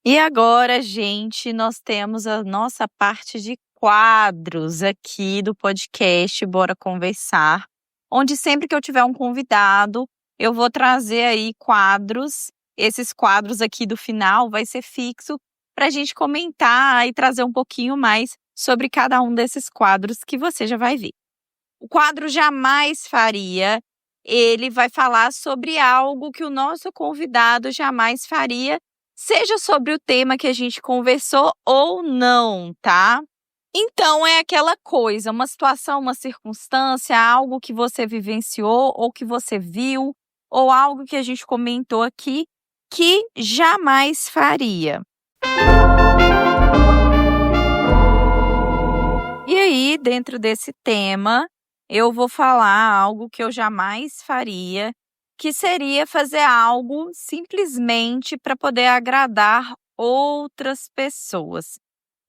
E agora, gente, nós temos a nossa parte de quadros aqui do podcast Bora Conversar, onde sempre que eu tiver um convidado, eu vou trazer aí quadros. Esses quadros aqui do final vai ser fixo para a gente comentar e trazer um pouquinho mais sobre cada um desses quadros que você já vai ver. O quadro Jamais Faria, ele vai falar sobre algo que o nosso convidado jamais faria, seja sobre o tema que a gente conversou ou não, tá? Então é aquela coisa, uma situação, uma circunstância, algo que você vivenciou ou que você viu, ou algo que a gente comentou aqui que jamais faria. E aí, dentro desse tema, eu vou falar algo que eu jamais faria, que seria fazer algo simplesmente para poder agradar outras pessoas.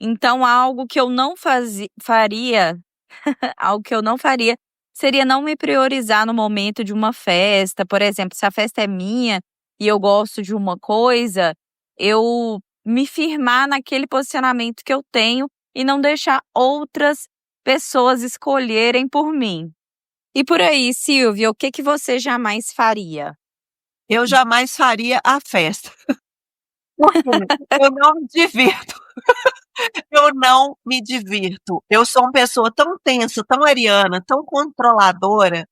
Então, algo que eu não faria, algo que eu não faria, seria não me priorizar no momento de uma festa. Por exemplo, se a festa é minha e eu gosto de uma coisa, eu me firmar naquele posicionamento que eu tenho e não deixar outras pessoas escolherem por mim. E por aí, Silvia, o que você jamais faria? Eu jamais faria a festa. Porque eu não me divirto. Eu não me divirto. Eu sou uma pessoa tão tensa, tão ariana, tão controladora,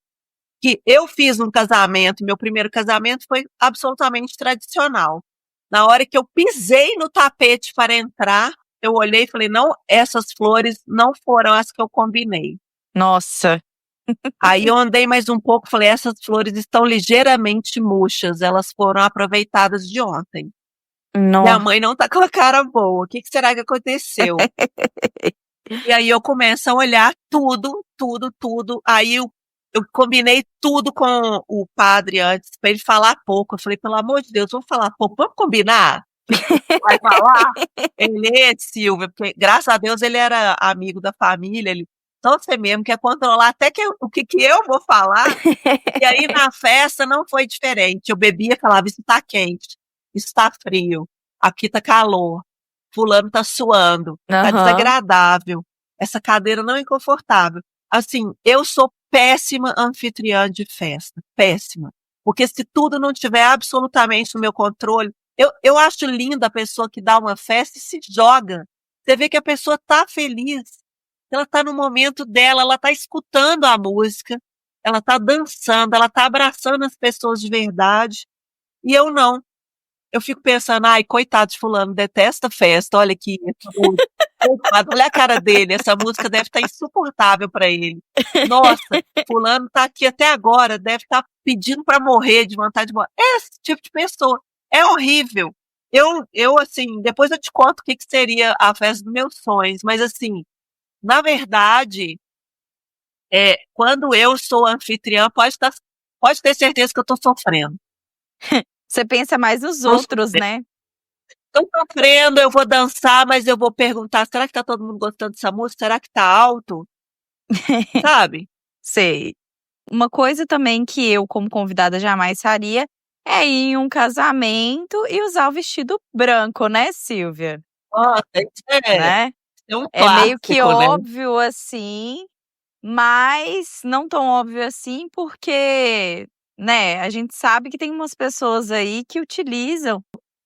que eu fiz um casamento, meu primeiro casamento foi absolutamente tradicional. Na hora que eu pisei no tapete para entrar, eu olhei e falei, não, essas flores não foram as que eu combinei. Nossa. Aí eu andei mais um pouco, falei, essas flores estão ligeiramente murchas, elas foram aproveitadas de ontem. Minha mãe não tá com a cara boa, o que será que aconteceu? E aí eu começo a olhar tudo, aí eu combinei tudo com o padre antes, para ele falar pouco, eu falei, pelo amor de Deus, vamos falar pouco, vamos combinar? Vai falar? Ele, Silvia, porque graças a Deus ele era amigo da família, ele, então você mesmo quer controlar até o que eu vou falar. E aí na festa não foi diferente, eu bebia e falava, isso tá quente, isso tá frio, aqui tá calor, fulano tá suando, tá desagradável, essa cadeira não é confortável. Assim, eu sou péssima anfitriã de festa, péssima, porque se tudo não tiver absolutamente no meu controle, eu acho linda a pessoa que dá uma festa e se joga. Você vê que a pessoa tá feliz, ela tá no momento dela, ela tá escutando a música, ela tá dançando, ela tá abraçando as pessoas de verdade, e eu não. Eu fico pensando, ai, coitado de fulano, detesta festa, olha aqui, coitado, olha a cara dele, essa música deve estar insuportável para ele. Nossa, fulano tá aqui até agora, deve estar pedindo para morrer de vontade de morrer. É esse tipo de pessoa. É horrível. Eu assim, depois eu te conto o que seria a festa dos meus sonhos, mas assim, na verdade, quando eu sou anfitriã, pode ter certeza que eu tô sofrendo. Você pensa mais nos outros, né? Tô sofrendo, eu vou dançar, mas eu vou perguntar, será que tá todo mundo gostando dessa música? Será que tá alto? Sabe? Sei. Uma coisa também que eu, como convidada, jamais faria é ir em um casamento e usar o vestido branco, né, Silvia? Nossa, Né? é um É meio que clássico, né? óbvio assim, mas não tão óbvio assim, porque, né, a gente sabe que tem umas pessoas aí que utilizam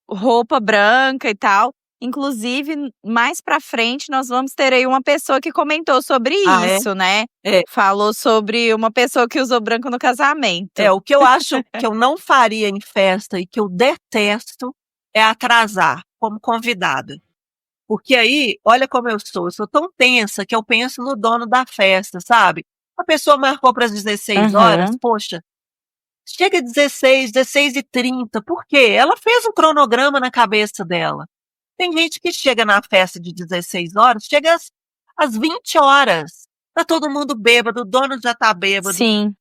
roupa branca e tal. Inclusive, mais pra frente, nós vamos ter aí uma pessoa que comentou sobre isso, né? Falou sobre uma pessoa que usou branco no casamento. O que eu acho que eu não faria em festa e que eu detesto é atrasar como convidada. Porque aí, olha como eu sou tão tensa que eu penso no dono da festa, sabe? A pessoa marcou para as 16 horas, poxa, chega 16h30, por quê? Ela fez um cronograma na cabeça dela. Tem gente que chega na festa de 16 horas, chega às 20 horas. Tá todo mundo bêbado, o dono já tá bêbado. Sim.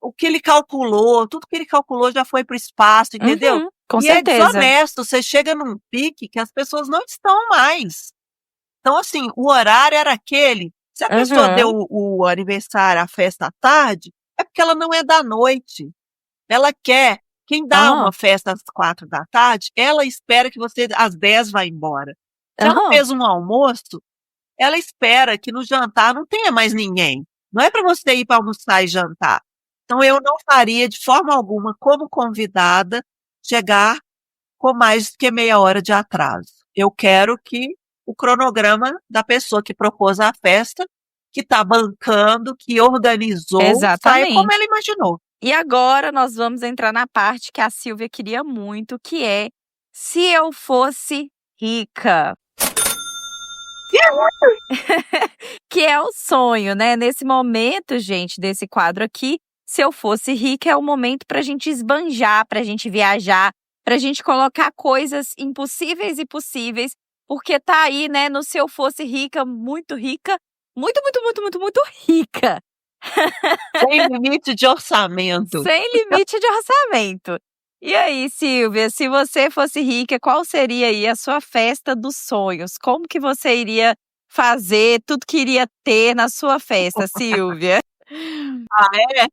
O que ele calculou, tudo que ele calculou já foi pro espaço, entendeu? Com certeza. É desonesto, você chega num pique que as pessoas não estão mais. Então, assim, o horário era aquele. Se a pessoa deu o aniversário, a festa à tarde, é porque ela não é da noite. Ela quer Quem dá uma festa às 4 da tarde, ela espera que você às 10 vá embora. Se ela fez um almoço, ela espera que no jantar não tenha mais ninguém. Não é para você ir para almoçar e jantar. Então eu não faria de forma alguma, como convidada, chegar com mais do que meia hora de atraso. Eu quero que o cronograma da pessoa que propôs a festa, que está bancando, que organizou, saia como ela imaginou. E agora nós vamos entrar na parte que a Silvia queria muito, que é se eu fosse rica. Que é o sonho, né? Nesse momento, gente, desse quadro aqui, se eu fosse rica, é o momento pra gente esbanjar, pra gente viajar, pra gente colocar coisas impossíveis e possíveis, porque tá aí, né, no se eu fosse rica, muito rica, muito rica. Sem limite de orçamento. Sem limite de orçamento. E aí, Silvia, se você fosse rica, qual seria aí a sua festa dos sonhos? Como que você iria fazer tudo que iria ter na sua festa, Silvia? Ah, é?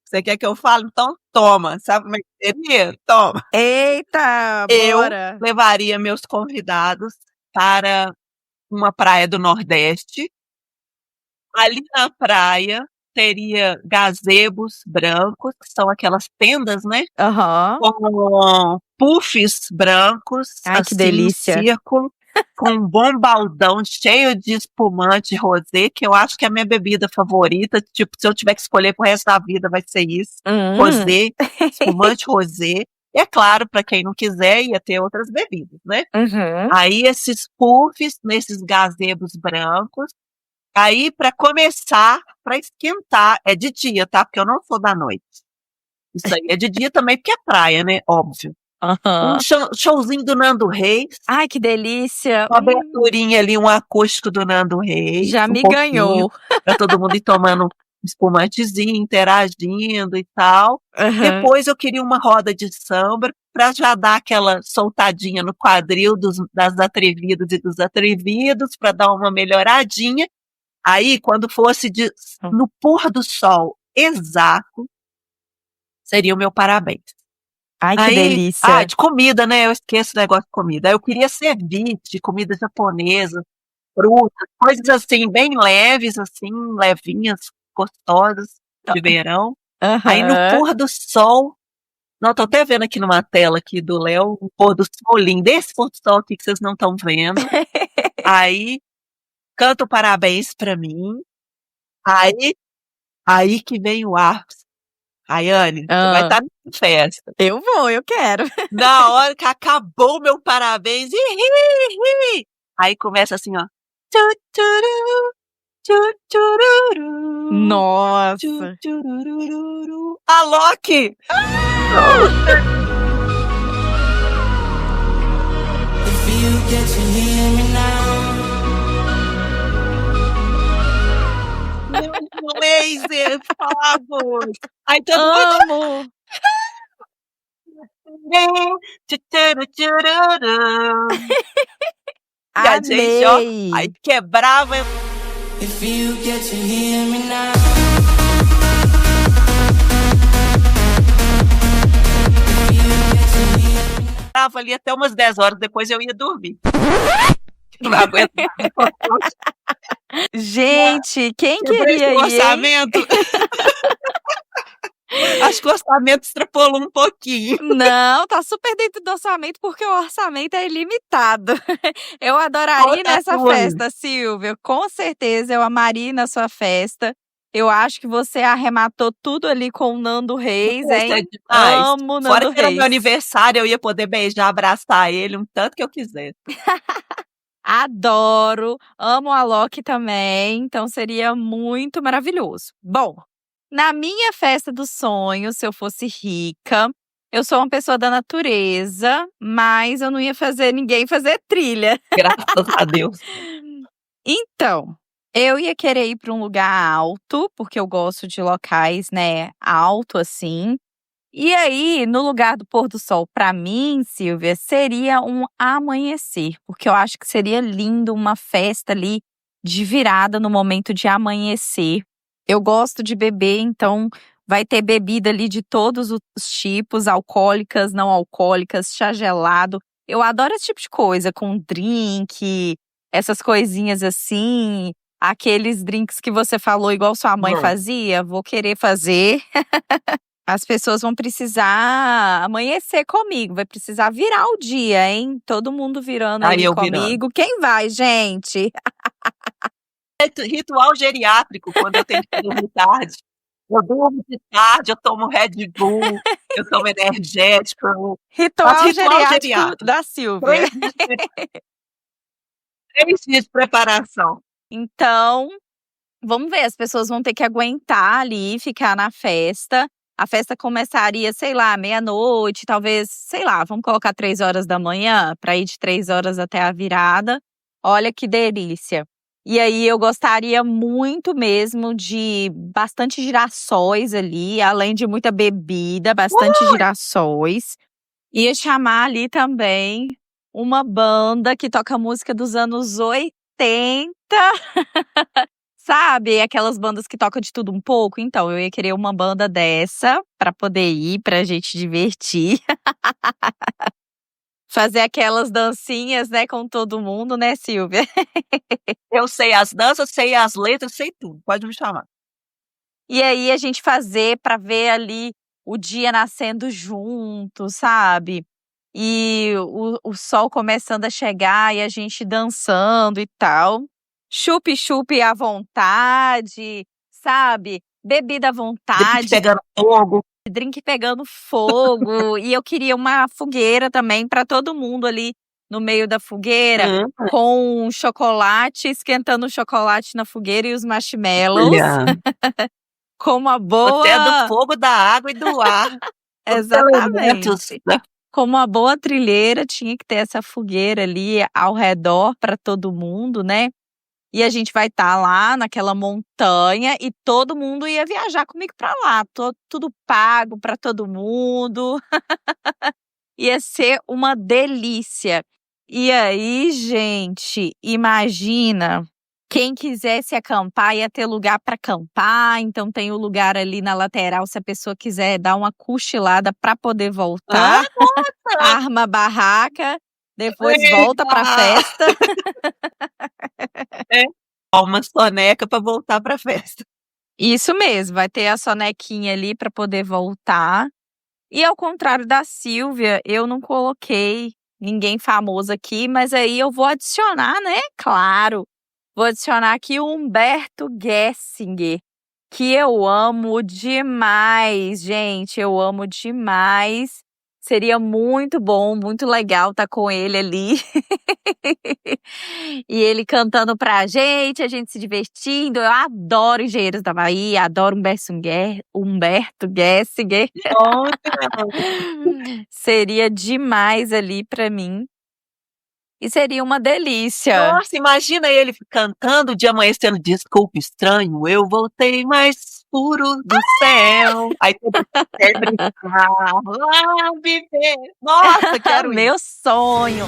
Você quer que eu fale? Então toma. Sabe como é que seria? Toma. Eita, bora! Eu levaria meus convidados para uma praia do Nordeste. Ali na praia teria gazebos brancos, que são aquelas tendas, né? Com puffs brancos, ai, assim, que delícia. em círculo, com um bom baldão cheio de espumante rosé, que eu acho que é a minha bebida favorita. Tipo, se eu tiver que escolher pro resto da vida, vai ser isso. Rosé, espumante rosé. E é claro, para quem não quiser, ia ter outras bebidas, né? Aí esses puffs, nesses gazebos brancos. Aí, para começar, para esquentar, é de dia, tá? Porque eu não sou da noite. Isso aí é de dia também, porque é praia, né? Óbvio. Um showzinho do Nando Reis. Ai, que delícia. Uma aberturinha ali, um acústico do Nando Reis. Já me ganhou. Pra todo mundo ir tomando espumantezinho, interagindo e tal. Depois eu queria uma roda de samba para já dar aquela soltadinha no quadril das atrevidas e dos atrevidos, para dar uma melhoradinha. Aí, quando fosse no pôr do sol exato, seria o meu parabéns. Ai, que delícia. De comida, né? Eu esqueço o negócio de comida. Eu queria ceviche, comida japonesa, frutas, coisas assim, bem leves, assim, levinhas, gostosas, de verão. Aí, no pôr do sol, não, tô até vendo aqui numa tela aqui do Léo, um pôr do sol lindo, esse pôr do sol aqui que vocês não estão vendo. Aí, canta o parabéns pra mim. Aí que vem o ápice. Rayane, você vai estar na festa. Eu vou, eu quero. Na hora que acabou o meu parabéns, aí começa assim, ó. Nossa. A Loki! Meu laser, por favor. Ai, todo mundo. E a gente, ó, aí quebrava. If you get to hear me now. Tava ali até umas 10 horas, depois eu ia dormir. Não aguento mais. Gente, quem queria ir? Orçamento? Acho que o orçamento extrapolou um pouquinho. Não, tá super dentro do orçamento, porque o orçamento é ilimitado. Eu adoraria ir nessa festa, Silvia. Com certeza eu amaria ir na sua festa. Eu acho que você arrematou tudo ali com o Nando Reis, hein? Amo Nando Reis. Fora que era meu aniversário, eu ia poder beijar, abraçar ele um tanto que eu quisesse. Adoro, amo a Loki também, então seria muito maravilhoso. Bom, na minha festa dos sonhos, se eu fosse rica, eu sou uma pessoa da natureza, mas eu não ia fazer ninguém fazer trilha. Graças a Deus. Então, eu ia querer ir para um lugar alto, porque eu gosto de locais, né, alto assim. E aí, no lugar do pôr do sol, para mim, Silvia, seria um amanhecer, porque eu acho que seria lindo uma festa ali de virada no momento de amanhecer. Eu gosto de beber, então Vai ter bebida ali de todos os tipos, alcoólicas, não alcoólicas, chá gelado. Eu adoro esse tipo de coisa, com drink, essas coisinhas assim, aqueles drinks que você falou igual sua mãe fazia, vou querer fazer. As pessoas vão precisar amanhecer comigo, vai precisar virar o dia, hein? Todo mundo virando Aí ali eu virando. comigo. Quem vai, gente? Ritual geriátrico, quando eu tenho que dormir tarde. Eu durmo de tarde, eu tomo Red Bull, eu tomo energético. Ritual ritual geriátrico geriátrico. da Silvia. 3 dias de preparação. Então, vamos ver, as pessoas vão ter que aguentar ali, ficar na festa. A festa começaria, sei lá, meia-noite, talvez, sei lá, vamos colocar 3 horas da manhã, para ir de 3 horas até a virada. Olha que delícia. E aí eu gostaria muito mesmo de bastante girassóis ali, além de muita bebida, bastante girassóis. Ia chamar ali também uma banda que toca música dos anos 80. Sabe, aquelas bandas que tocam de tudo um pouco? Então, eu ia querer uma banda dessa pra poder ir, pra gente divertir. Fazer aquelas dancinhas, né, com todo mundo, né, Silvia? Eu sei as danças, sei as letras, sei tudo. Pode me chamar. E aí a gente fazer pra ver ali o dia nascendo junto, sabe? E o sol começando a chegar e a gente dançando e tal. Chup-chup à vontade, sabe? Bebida à vontade. Drink pegando fogo. Drink pegando fogo. E eu queria uma fogueira também para todo mundo ali no meio da fogueira, com chocolate, esquentando o chocolate na fogueira e os marshmallows. Olha. Com uma boa... Você é do fogo, da água e do ar. Exatamente. Com uma boa trilheira, tinha que ter essa fogueira ali ao redor para todo mundo, né? E a gente vai estar lá naquela montanha e todo mundo ia viajar comigo para lá. Tudo pago para todo mundo. Ia ser uma delícia. E aí, gente, imagina, quem quisesse acampar ia ter lugar para acampar. Então tem o lugar ali na lateral se a pessoa quiser dar uma cochilada para poder voltar. Arma a barraca. Depois volta pra festa. Uma soneca pra voltar pra festa. Isso mesmo, vai ter a sonequinha ali pra poder voltar. E ao contrário da Silvia, eu não coloquei ninguém famoso aqui, mas aí eu vou adicionar, né? Claro. Vou adicionar aqui o Humberto Gessinger, que eu amo demais, gente. Eu amo demais. Seria muito bom, muito legal estar com ele ali. E ele cantando pra gente, a gente se divertindo. Eu adoro Engenheiros da Bahia, adoro Humberto Gessinger. Seria demais ali pra mim. E seria uma delícia. Nossa, imagina ele cantando o dia amanhecendo. Desculpe, estranho, eu voltei mais puro do céu. Aí todo mundo lá viver. Nossa, quero ir. Meu sonho.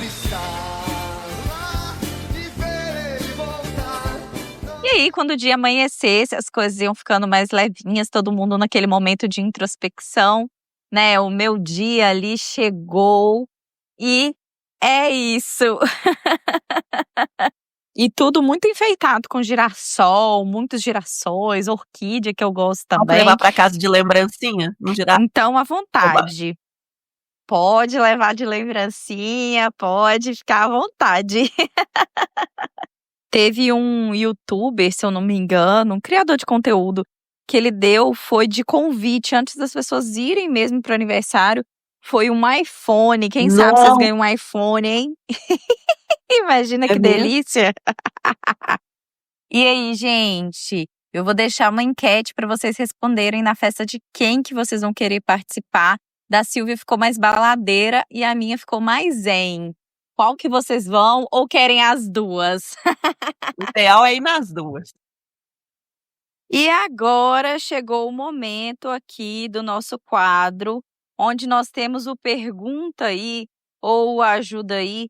E aí, quando o dia amanhecesse, as coisas iam ficando mais levinhas, todo mundo naquele momento de introspecção, né? O meu dia ali chegou e é isso. E tudo muito enfeitado com girassol, muitos girassóis, orquídea que eu gosto também. Vamos levar pra casa de lembrancinha? Não girar? Então, à vontade. Pode levar de lembrancinha, pode ficar à vontade. Teve um youtuber, se eu não me engano, um criador de conteúdo, que ele foi de convite antes das pessoas irem mesmo pro aniversário. Foi um iPhone. Quem sabe vocês ganham um iPhone, hein? Imagina que delícia. E aí, gente, eu vou deixar uma enquete para vocês responderem na festa de quem que vocês vão querer participar. Da Silvia ficou mais baladeira e a minha ficou mais zen. Qual que vocês vão ou querem as duas? O ideal é ir nas duas. E agora chegou o momento aqui do nosso quadro, onde nós temos o Pergunta Aí ou Ajuda Aí.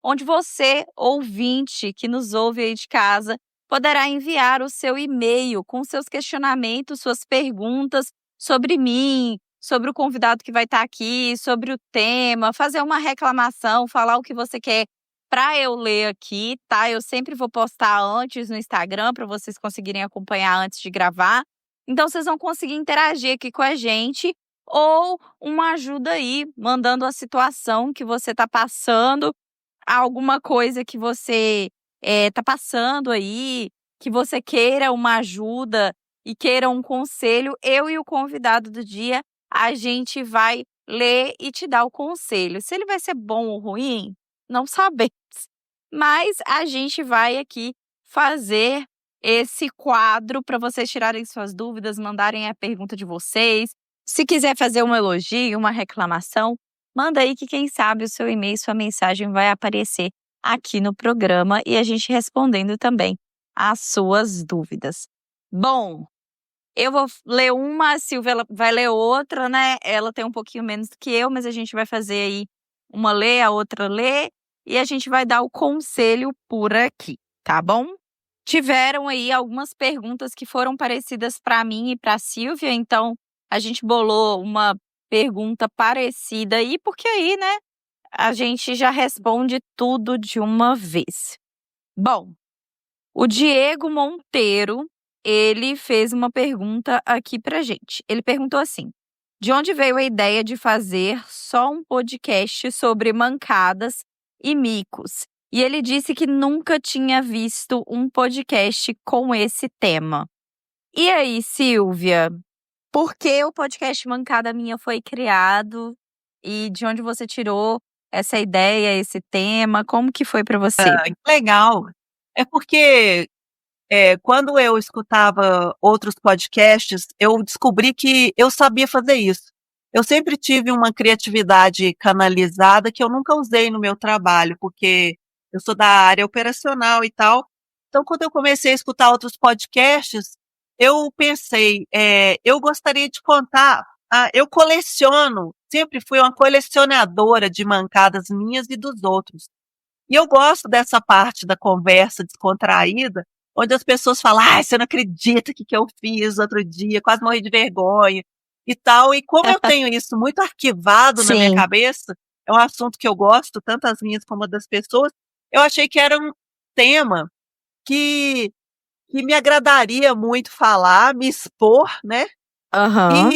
onde você, ouvinte que nos ouve aí de casa, poderá enviar o seu e-mail com seus questionamentos, suas perguntas sobre mim, sobre o convidado que vai estar aqui, sobre o tema, fazer uma reclamação, falar o que você quer para eu ler aqui, tá? Eu sempre vou postar antes no Instagram para vocês conseguirem acompanhar antes de gravar. Então vocês vão conseguir interagir aqui com a gente ou uma ajuda aí, mandando a situação que você está passando, alguma coisa que você está passando aí, que você queira uma ajuda e queira um conselho. Eu e o convidado do dia, a gente vai ler e te dar o conselho. Se ele vai ser bom ou ruim, não sabemos. Mas a gente vai aqui fazer esse quadro para vocês tirarem suas dúvidas, mandarem a pergunta de vocês. Se quiser fazer um elogio, uma reclamação, manda aí que quem sabe o seu e-mail, sua mensagem vai aparecer aqui no programa e a gente respondendo também as suas dúvidas. Bom, eu vou ler uma, a Silvia vai ler outra, né? Ela tem um pouquinho menos do que eu, mas a gente vai fazer aí uma lê, a outra lê, e a gente vai dar o conselho por aqui, tá bom? Tiveram aí algumas perguntas que foram parecidas para mim e para a Silvia, então a gente bolou uma pergunta parecida aí, porque aí, né, a gente já responde tudo de uma vez. Bom, o Diego Monteiro, ele fez uma pergunta aqui pra gente. Ele perguntou assim: de onde veio a ideia de fazer só um podcast sobre mancadas e micos? E ele disse que nunca tinha visto um podcast com esse tema. E aí, Silvia, por que o podcast Mancada Minha foi criado? E de onde você tirou essa ideia, esse tema? Como que foi para você? Que legal. É porque quando eu escutava outros podcasts, eu descobri que eu sabia fazer isso. Eu sempre tive uma criatividade canalizada que eu nunca usei no meu trabalho, porque eu sou da área operacional e tal. Então, quando eu comecei a escutar outros podcasts, eu pensei, eu gostaria de contar. Eu coleciono, sempre fui uma colecionadora de mancadas minhas e dos outros. E eu gosto dessa parte da conversa descontraída, onde as pessoas falam: você não acredita o que eu fiz outro dia, quase morri de vergonha e tal. E como eu tenho isso muito arquivado na minha cabeça, é um assunto que eu gosto, tanto as minhas como das pessoas, eu achei que era um tema que me agradaria muito falar, me expor, né?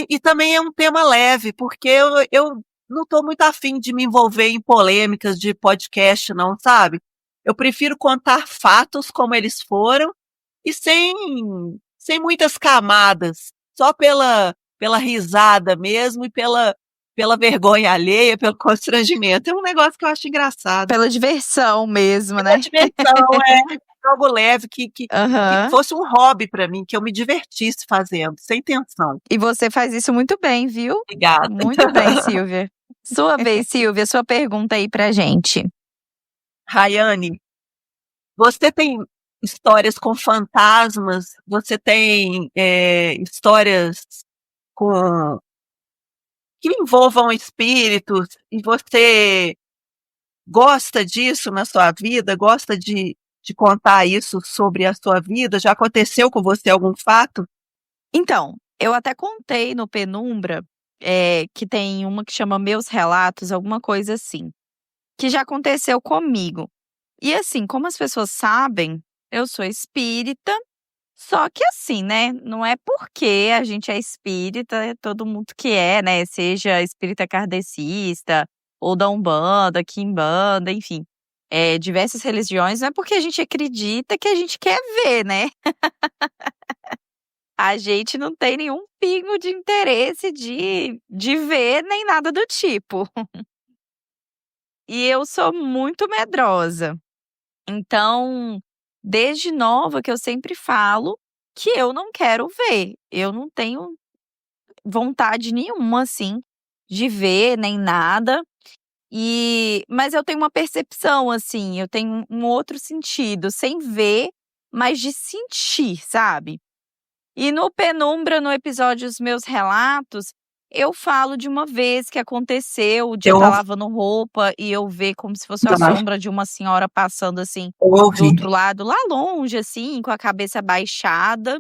E também é um tema leve, porque eu não estou muito afim de me envolver em polêmicas de podcast, não, sabe? Eu prefiro contar fatos como eles foram e sem muitas camadas, só pela risada mesmo e pela vergonha alheia, pelo constrangimento. É um negócio que eu acho engraçado. Pela diversão mesmo, Pela né? diversão, algo leve, que fosse um hobby para mim, que eu me divertisse fazendo, sem tensão. E você faz isso muito bem, viu? Obrigada. Muito bem, Silvia. Sua vez, Silvia, sua pergunta aí pra gente. Rayane, você tem histórias com fantasmas? Você tem histórias que envolvam espíritos? E você gosta disso na sua vida? Gosta de contar isso sobre a sua vida? Já aconteceu com você algum fato? Então, eu até contei no Penumbra, que tem uma que chama Meus Relatos, alguma coisa assim, que já aconteceu comigo. E assim, como as pessoas sabem, eu sou espírita, só que assim, né, não é porque a gente é espírita, todo mundo que é, né, seja espírita kardecista, ou da Umbanda, Quimbanda, enfim, diversas religiões, não é porque a gente acredita que a gente quer ver, né? A gente não tem nenhum pingo de interesse de ver nem nada do tipo. E eu sou muito medrosa. Então, desde nova que eu sempre falo que eu não quero ver. Eu não tenho vontade nenhuma, assim, de ver nem nada. Mas eu tenho uma percepção, assim, eu tenho um outro sentido, sem ver, mas de sentir, sabe? E no Penumbra, no episódio Os Meus Relatos, Eu falo de uma vez que aconteceu, de eu estar lavando roupa e eu ver como se fosse a sombra de uma senhora passando, assim, do outro lado, lá longe, assim, com a cabeça baixada.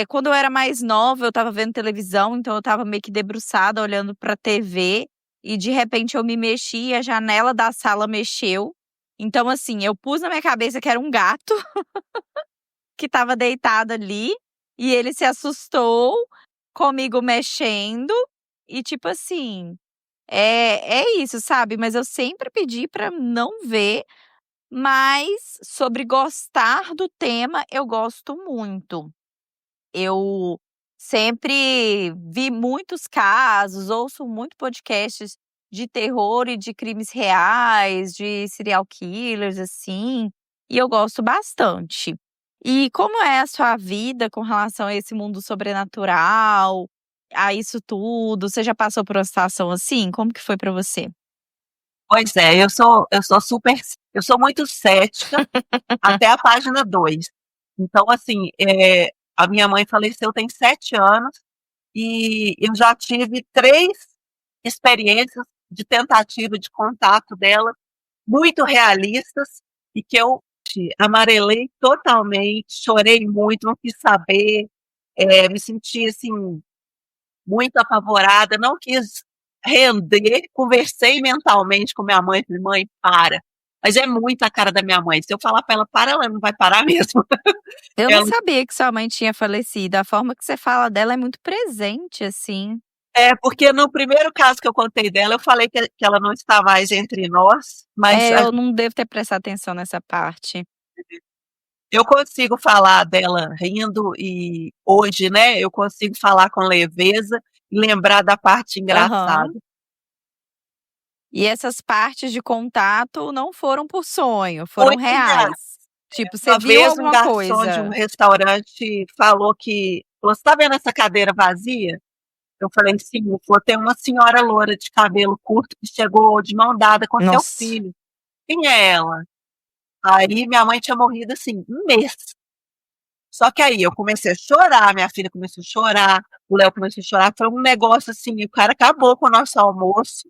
Quando eu era mais nova, eu estava vendo televisão, então eu estava meio que debruçada, olhando pra TV, e de repente eu me mexi e a janela da sala mexeu. Então, assim, eu pus na minha cabeça que era um gato que estava deitado ali, e ele se assustou comigo mexendo, e tipo assim, é isso, sabe. Mas eu sempre pedi pra não ver, mas sobre gostar do tema, eu gosto muito. Eu sempre vi muitos casos, ouço muito podcasts de terror e de crimes reais, de serial killers, assim, e eu gosto bastante. E como é a sua vida com relação a esse mundo sobrenatural, a isso tudo? Você já passou por uma situação assim? Como que foi pra você? Pois é, eu sou muito cética até a página 2. Então, assim, a minha mãe faleceu tem 7 anos e eu já tive 3 experiências de tentativa de contato dela, muito realistas, e que eu amarelei totalmente, chorei muito, não quis saber, me senti, assim, muito apavorada, não quis render, conversei mentalmente com minha mãe, falei, mãe, para. Mas é muito a cara da minha mãe. Se eu falar para ela não vai parar mesmo. Eu não Ela, sabia que sua mãe tinha falecido. A forma que você fala dela é muito presente, assim. porque no primeiro caso que eu contei dela, eu falei que ela não está mais entre nós, mas Eu não devo ter prestado atenção nessa parte. eu consigo falar dela rindo e hoje, né, eu consigo falar com leveza e lembrar da parte Aham. engraçada. E essas partes de contato não foram por sonho, foram Muito engraçado. reais. Tipo, você Uma viu vez um alguma garçom de um coisa? restaurante falou: "Você tá vendo essa cadeira vazia?" Eu falei: "Sim." Ele falou: "Tem uma senhora loura de cabelo curto que chegou de mão dada com seu Nossa. filho. Quem é ela?" Aí minha mãe tinha morrido, assim, um mês. Só que aí eu comecei a chorar, minha filha começou a chorar, o Léo começou a chorar, foi um negócio assim, o cara acabou com o nosso almoço.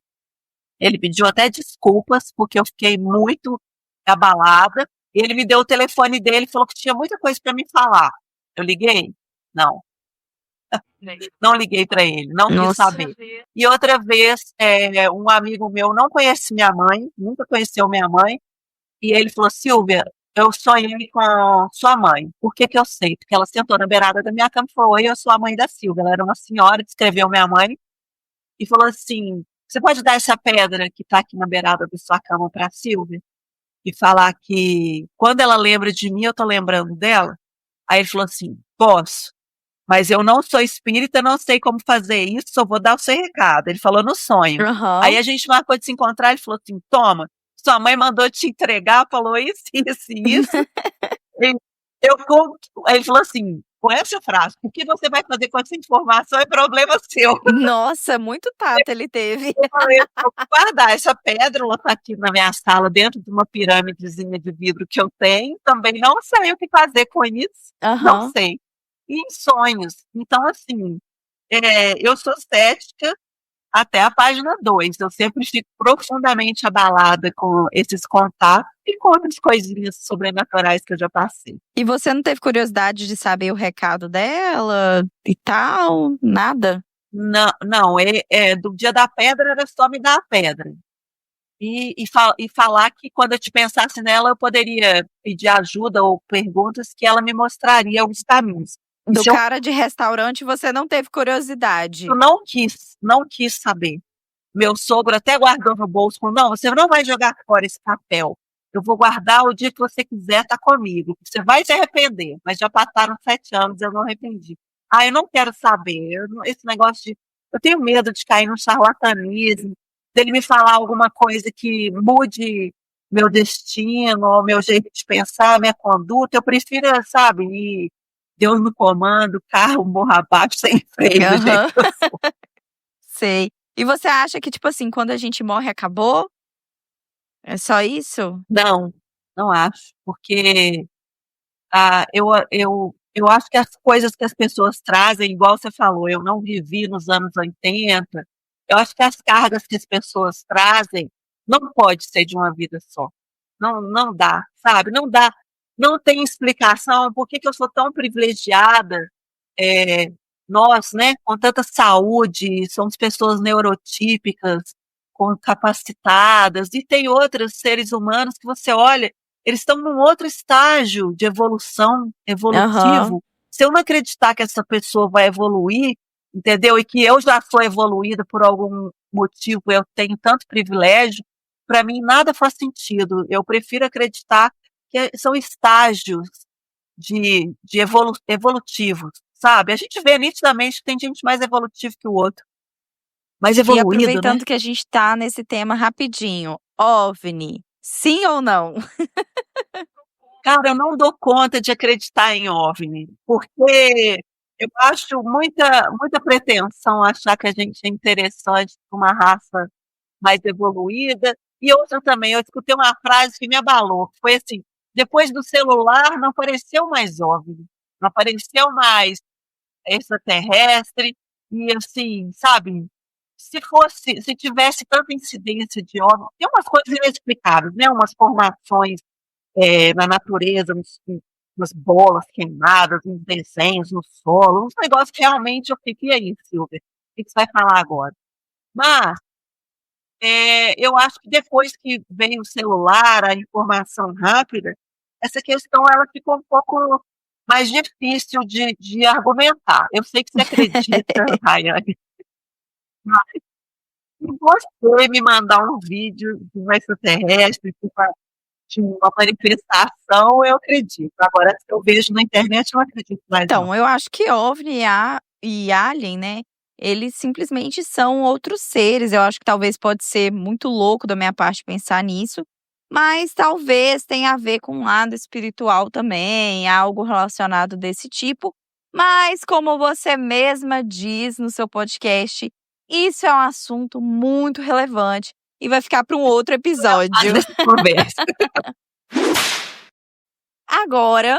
Ele pediu até desculpas, porque eu fiquei muito abalada. E ele me deu o telefone dele, falou que tinha muita coisa para me falar. Eu liguei? Não. Não liguei para ele, não quis Nossa. saber. E outra vez, um amigo meu não conhece minha mãe, nunca conheceu minha mãe, e ele falou: "Silvia, eu sonhei com sua mãe." Por que que eu sei? Porque ela sentou na beirada da minha cama e falou: "Oi, eu sou a mãe da Silvia." Ela era uma senhora, descreveu minha mãe e falou assim: "Você pode dar essa pedra que está aqui na beirada da sua cama para a Silvia e falar que quando ela lembra de mim, eu tô lembrando dela?" Aí ele falou assim: "Posso, mas eu não sou espírita, não sei como fazer isso, só vou dar o seu recado." Ele falou no sonho. Aí Aham. a gente marcou de se encontrar, ele falou assim: "Toma, sua mãe mandou te entregar, falou isso, isso e isso." E eu conto, aí ele falou assim, com essa frase: "O que você vai fazer com essa informação é problema seu." Nossa, muito tato ele teve. Eu falei: "Eu vou guardar essa pedra, ela tá aqui na minha sala, dentro de uma pirâmidezinha de vidro que eu tenho, também não sei o que fazer com isso, não Aham. sei." E em sonhos, então assim, eu sou cética até a página 2, eu sempre fico profundamente abalada com esses contatos e com outras coisinhas sobrenaturais que eu já passei. E você não teve curiosidade de saber o recado dela e tal? Nada? Não, não, do dia da pedra era só me dar a pedra. E falar que quando eu te pensasse nela, eu poderia pedir ajuda ou perguntas que ela me mostraria os caminhos. E Do se eu, cara de restaurante você não teve curiosidade? eu não quis saber. Meu sogro até guardou no bolso, falou: "Não, você não vai jogar fora esse papel. Eu vou guardar o dia que você quiser estar comigo. Você vai se arrepender." Mas já passaram 7 anos, eu não arrependi. Ah, eu não quero saber. Esse negócio de. Eu tenho medo de cair no charlatanismo, dele me falar alguma coisa que mude meu destino, ou meu jeito de pensar, minha conduta. Eu prefiro, sabe, ir Deus no comando, carro morra abaixo, sem freio, do jeito Aham. que eu sou. Sei. E você acha que, tipo assim, quando a gente morre, acabou? É só isso? Não, não acho, porque eu Eu acho que as coisas que as pessoas trazem, igual você falou, eu não vivi nos anos 80. Eu acho que as cargas que as pessoas trazem não pode ser de uma vida só. Não, não dá, sabe? Não dá, não tem explicação por que que eu sou tão privilegiada. É, nós, né, com tanta saúde, somos pessoas neurotípicas, capacitadas, e tem outros seres humanos que você olha, eles estão num outro estágio de evolução, Aham. evolutivo. Se eu não acreditar que essa pessoa vai evoluir, entendeu? E que eu já sou evoluída por algum motivo, eu tenho tanto privilégio, para mim nada faz sentido. Eu prefiro acreditar que são estágios evolutivos, sabe? A gente vê nitidamente que tem gente mais evolutiva que o outro, mais E evoluído, né? aproveitando que a gente tá nesse tema rapidinho, OVNI, sim ou não? Cara, eu não dou conta de acreditar em OVNI, porque eu acho muita pretensão achar que a gente é interessante para uma raça mais evoluída. E outra também, eu escutei uma frase que me abalou, que foi assim: depois do celular não apareceu mais OVNI, não apareceu mais extraterrestre, e assim, sabe, se tivesse tanta incidência de OVNI, tem umas coisas inexplicáveis, né? Umas formações na natureza, umas bolas queimadas, uns desenhos no solo, uns negócios que realmente eu fiquei, e aí, Silvia, o que você vai falar agora? Mas eu acho que depois que veio o celular, a informação rápida, essa questão ela ficou um pouco mais difícil de argumentar. Eu sei que você acredita, Rayane, mas se você me mandar um vídeo de um extraterrestre, de uma manifestação, eu acredito. Agora, se eu vejo na internet, eu não acredito mais, não. Então, eu acho que OVNI e Alien, né, eles simplesmente são outros seres. Eu acho que talvez pode ser muito louco da minha parte pensar nisso, mas talvez tenha a ver com um lado espiritual também, algo relacionado desse tipo. Mas, como você mesma diz no seu podcast, isso é um assunto muito relevante e vai ficar para um outro episódio. Dessa conversa. Agora,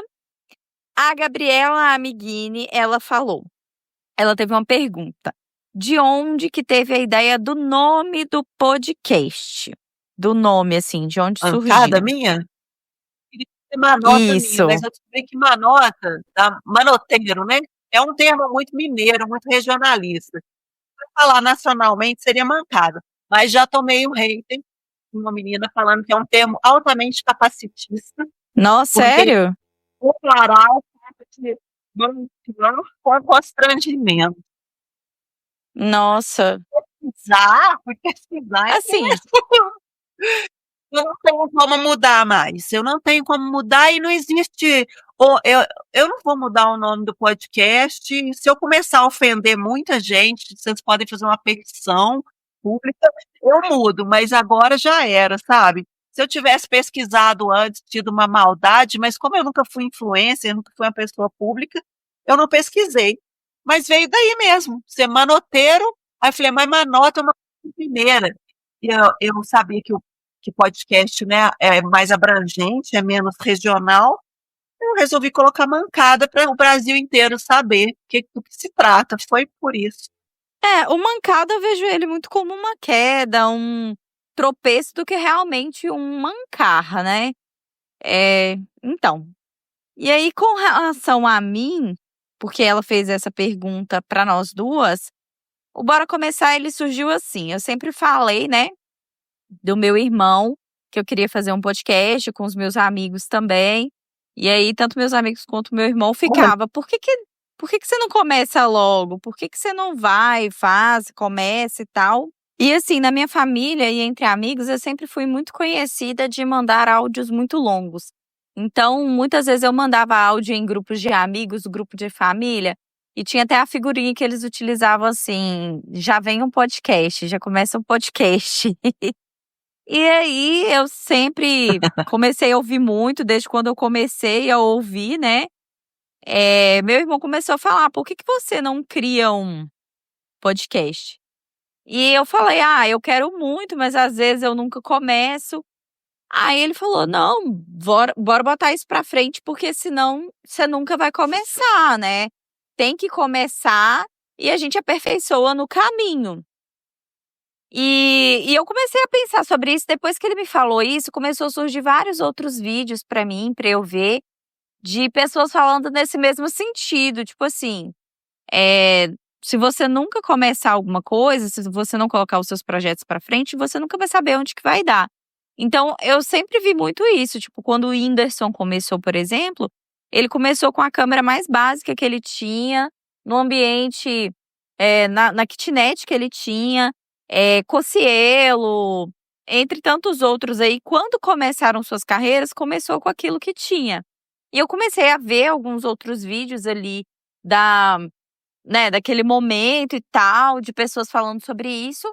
a Gabriela Amiguini, ela falou. Ela teve uma pergunta. De onde que teve a ideia do nome do podcast? Do nome, assim, de onde surgiu? Mancada minha? Queria ser manota minha, Isso. mas eu descobri que manota, manoteiro, né? É um termo muito mineiro, muito regionalista. Para falar nacionalmente seria mancada, mas já tomei um hater, uma menina falando que é um termo altamente capacitista, Nossa, porque sério? declarar o fato de não com constrangimento. Nossa. Fui pesquisar, Assim, eu não tenho como mudar mais. Eu não tenho como mudar e não existe. Eu não vou mudar o nome do podcast. Se eu começar a ofender muita gente, vocês podem fazer uma petição pública, eu mudo, mas agora já era, sabe? Se eu tivesse pesquisado antes, tido uma maldade, mas como eu nunca fui influencer, nunca fui uma pessoa pública, eu não pesquisei. Mas veio daí mesmo, ser manoteiro. Aí eu falei, mas manota é uma coisa mineira. E eu sabia que podcast, né, é mais abrangente, é menos regional. Eu resolvi colocar mancada para o Brasil inteiro saber do que se trata. Foi por isso. o mancada eu vejo ele muito como uma queda, um tropeço do que realmente um mancar, né? Então. E aí, com relação a mim, porque ela fez essa pergunta para nós duas, o Bora Começar, ele surgiu assim. Eu sempre falei, né, do meu irmão, que eu queria fazer um podcast com os meus amigos também. E aí, tanto meus amigos quanto meu irmão ficava, por que você não começa logo? Por que você não vai, faz, começa e tal? E assim, na minha família e entre amigos, eu sempre fui muito conhecida de mandar áudios muito longos. Então, muitas vezes eu mandava áudio em grupos de amigos, grupo de família, e tinha até a figurinha que eles utilizavam assim, já vem um podcast, já começa um podcast. E aí, eu sempre comecei a ouvir muito, desde quando eu comecei a ouvir, né? Meu irmão começou a falar, por que você não cria um podcast? E eu falei, eu quero muito, mas às vezes eu nunca começo. Aí ele falou: "Não, bora botar isso pra frente, porque senão você nunca vai começar, né? Tem que começar e a gente aperfeiçoa no caminho". E eu comecei a pensar sobre isso, depois que ele me falou isso, começou a surgir vários outros vídeos pra mim, pra eu ver, de pessoas falando nesse mesmo sentido, tipo assim, se você nunca começar alguma coisa, se você não colocar os seus projetos pra frente, você nunca vai saber onde que vai dar. Então, eu sempre vi muito isso, tipo, quando o Whindersson começou, por exemplo, ele começou com a câmera mais básica que ele tinha, no ambiente, na kitnet que ele tinha, Cocielo, entre tantos outros aí. Quando começaram suas carreiras, começou com aquilo que tinha. E eu comecei a ver alguns outros vídeos ali daquele momento e tal, de pessoas falando sobre isso,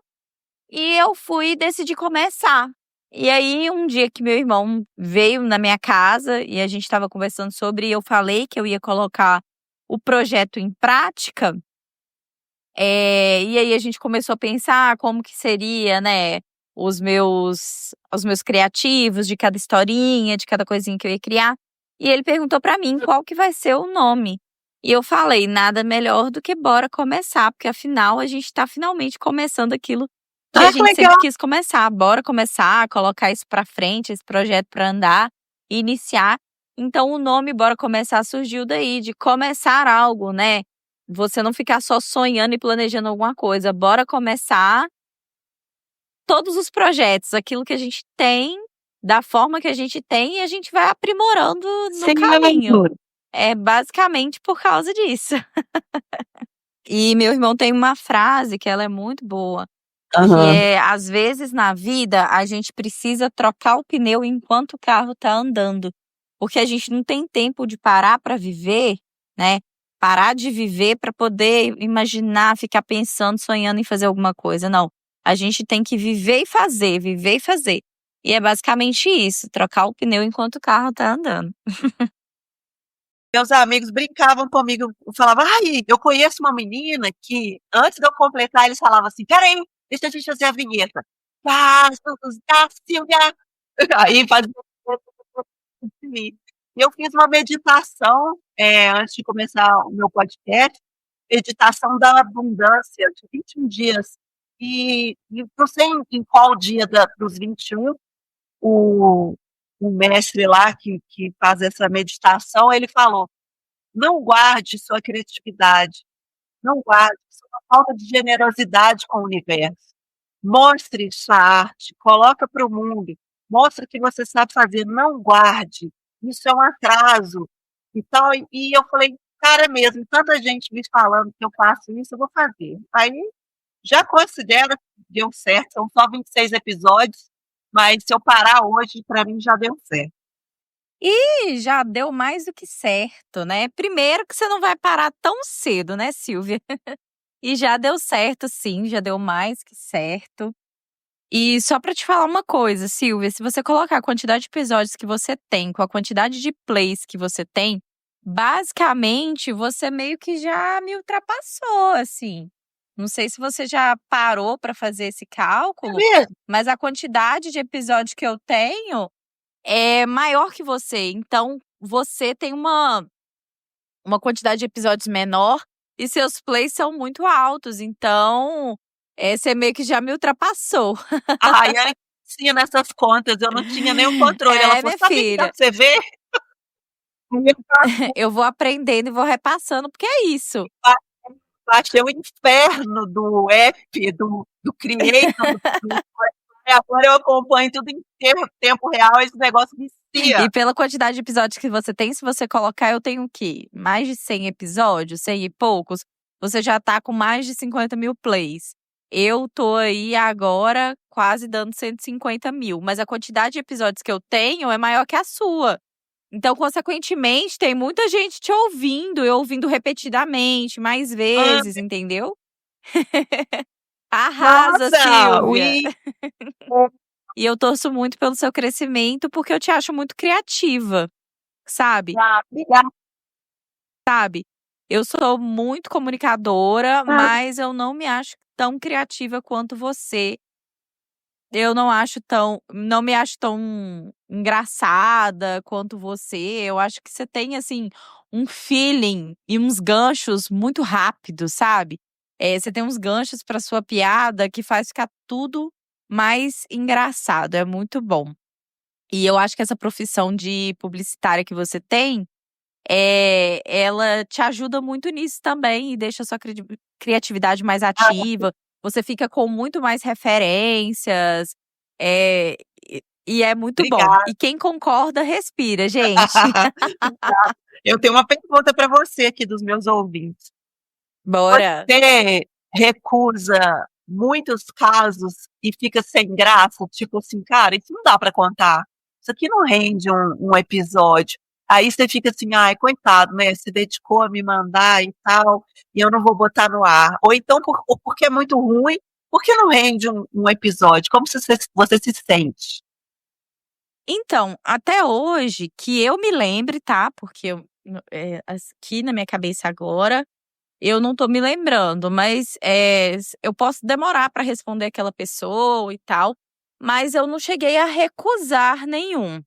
e eu decidi começar. E aí, um dia que meu irmão veio na minha casa e a gente estava conversando sobre, e eu falei que eu ia colocar o projeto em prática, e aí a gente começou a pensar como que seria, né, os meus criativos de cada historinha, de cada coisinha que eu ia criar. E ele perguntou pra mim qual que vai ser o nome. E eu falei: nada melhor do que bora começar, porque afinal a gente tá finalmente começando aquilo que a Que gente legal! sempre quis começar. Bora começar, colocar isso pra frente, esse projeto pra andar, iniciar. Então o nome Bora Começar surgiu daí, de começar algo, né? Você não ficar só sonhando e planejando alguma coisa. Bora começar todos os projetos, aquilo que a gente tem, da forma que a gente tem, e a gente vai aprimorando no Sem caminho. aventura. É basicamente por causa disso. E meu irmão tem uma frase que ela é muito boa, que Aham. às vezes na vida a gente precisa trocar o pneu enquanto o carro tá andando, porque a gente não tem tempo de parar para viver, né? Parar de viver para poder imaginar, ficar pensando, sonhando em fazer alguma coisa. Não, a gente tem que viver e fazer, viver e fazer. E é basicamente isso, trocar o pneu enquanto o carro tá andando. Meus amigos brincavam comigo, falavam: "Ai, eu conheço uma menina que antes de eu completar eles falavam assim: 'Espera aí, deixa a gente fazer a vinheta'. Passos da Silvia". Aí fazia de mim. E eu fiz uma meditação, antes de começar o meu podcast, meditação da abundância de 21 dias. E não sei em qual dia dos 21, o mestre lá que faz essa meditação, ele falou: "Não guarde sua criatividade, não guarde sua falta de generosidade com o universo. Mostre sua arte, coloca para o mundo, mostra o que você sabe fazer, não guarde, isso é um atraso". Então, e eu falei: "Cara, é mesmo, tanta gente me falando que eu faço isso, eu vou fazer". Aí, já considero que deu certo, são só 26 episódios, mas se eu parar hoje, para mim já deu certo. E já deu mais do que certo, né? Primeiro que você não vai parar tão cedo, né, Silvia? E já deu certo, sim, já deu mais que certo. E só pra te falar uma coisa, Silvia, se você colocar a quantidade de episódios que você tem com a quantidade de plays que você tem, basicamente você meio que já me ultrapassou, assim. Não sei se você já parou pra fazer esse É cálculo, mesmo? mas a quantidade de episódios que eu tenho é maior que você. Então, você tem uma quantidade de episódios menor e seus plays são muito altos. Então, você meio que já me ultrapassou. Ai, ela ensina essas contas, eu não tinha nenhum controle. Ela falou: Minha "Sabe o que dá filha, pra você ver?" Aí eu eu vou aprendendo e vou repassando, porque é isso. baixei o inferno do app, do Creator, do agora eu acompanho tudo em tempo real, esse negócio vicia. E pela quantidade de episódios que você tem, se você colocar, eu tenho o quê? Mais de 100 episódios, 100 e poucos, você já tá com mais de 50 mil plays. Eu tô aí agora quase dando 150 mil, mas a quantidade de episódios que eu tenho é maior que a sua. Então, consequentemente, tem muita gente te ouvindo, eu ouvindo repetidamente, mais Ah, vezes, entendeu? Arrasa, nossa, Silvia! ui, E eu torço muito pelo seu crescimento, porque eu te acho muito criativa, sabe? obrigada. Sabe? Eu sou muito comunicadora, mas eu não me acho tão criativa quanto você. eu não me acho tão engraçada quanto você. Eu acho que você tem, assim, um feeling e uns ganchos muito rápidos, sabe? Você tem uns ganchos pra sua piada que faz ficar tudo mais engraçado, é muito bom. E eu acho que essa profissão de publicitária que você tem, ela te ajuda muito nisso também e deixa a sua criatividade mais ativa. Você fica com muito mais referências, e é muito bom. Obrigada. E quem concorda, respira, gente. Eu tenho uma pergunta para você aqui dos meus ouvintes. Bora. Você recusa muitos casos e fica sem graça? Tipo assim, cara, isso não dá para contar. Isso aqui não rende um episódio. Aí você fica assim, ai, coitado, né? Se dedicou a me mandar e tal, e eu não vou botar no ar. Ou então, ou porque é muito ruim, porque não rende um episódio. Como você se sente? Então, até hoje, que eu me lembre, tá? Porque aqui na minha cabeça agora, eu não tô me lembrando, mas eu posso demorar para responder aquela pessoa e tal, mas eu não cheguei a recusar nenhum.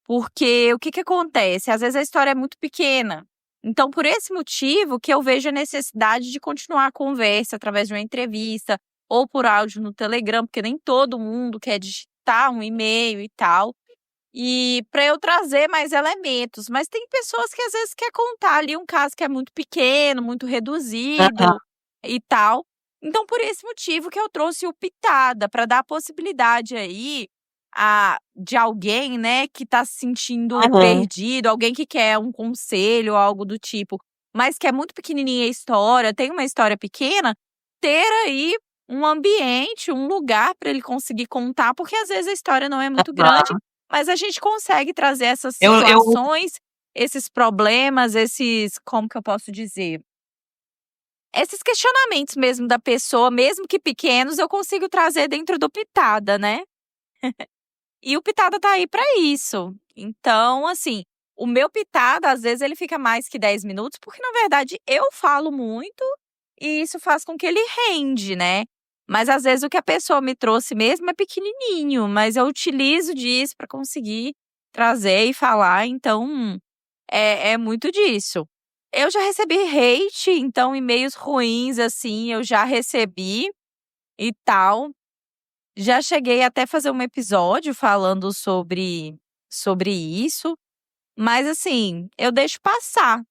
Porque o que acontece? Às vezes a história é muito pequena. Então, por esse motivo que eu vejo a necessidade de continuar a conversa através de uma entrevista ou por áudio no Telegram, porque nem todo mundo quer digitar um e-mail e tal. E para eu trazer mais elementos. Mas tem pessoas que às vezes quer contar ali um caso que é muito pequeno, muito reduzido e tal. Então, por esse motivo que eu trouxe o Pitada, para dar a possibilidade aí de alguém, né, que tá se sentindo perdido, alguém que quer um conselho, algo do tipo, mas que é muito pequenininha a história, tem uma história pequena, ter aí um ambiente, um lugar para ele conseguir contar, porque às vezes a história não é muito grande, mas a gente consegue trazer essas situações, esses problemas, como que eu posso dizer? Esses questionamentos mesmo da pessoa, mesmo que pequenos, eu consigo trazer dentro do Pitada, né? E o Pitada tá aí pra isso. Então, assim, o meu Pitada, às vezes, ele fica mais que 10 minutos, porque, na verdade, eu falo muito e isso faz com que ele rende, né? Mas, às vezes, o que a pessoa me trouxe mesmo é pequenininho, mas eu utilizo disso pra conseguir trazer e falar, então, é muito disso. Eu já recebi hate, então, e-mails ruins, assim, eu já recebi e tal. Já cheguei até a fazer um episódio falando sobre isso, mas assim, eu deixo passar.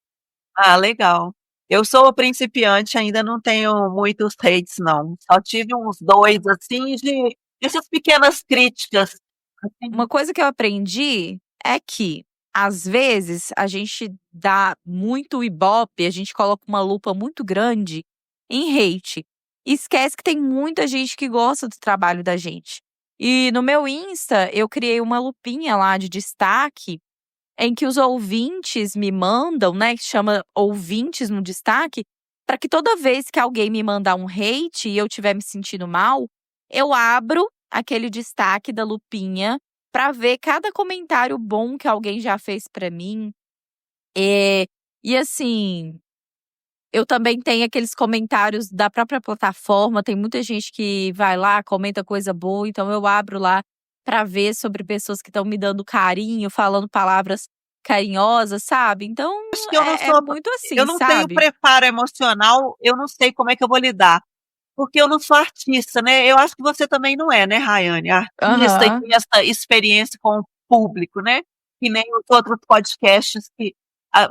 Ah, legal. Eu sou principiante, ainda não tenho muitos hates, não. Só tive uns 2, assim, essas pequenas críticas. Assim. Uma coisa que eu aprendi é que, às vezes, a gente dá muito ibope, a gente coloca uma lupa muito grande em hate. E esquece que tem muita gente que gosta do trabalho da gente. E no meu Insta, eu criei uma lupinha lá de destaque, em que os ouvintes me mandam, né, que chama ouvintes no destaque, para que toda vez que alguém me mandar um hate e eu estiver me sentindo mal, eu abro aquele destaque da lupinha para ver cada comentário bom que alguém já fez para mim. E assim, eu também tenho aqueles comentários da própria plataforma, tem muita gente que vai lá, comenta coisa boa, então eu abro lá para ver sobre pessoas que estão me dando carinho, falando palavras carinhosas, sabe? Então, Acho que eu não é sou, muito assim, eu não tenho sabe? preparo emocional, eu não sei como é que eu vou lidar. Porque eu não sou artista, né? Eu acho que você também não é, né, Rayane? Artista e Aham. tem essa experiência com o público, né? Que nem os outros podcasts que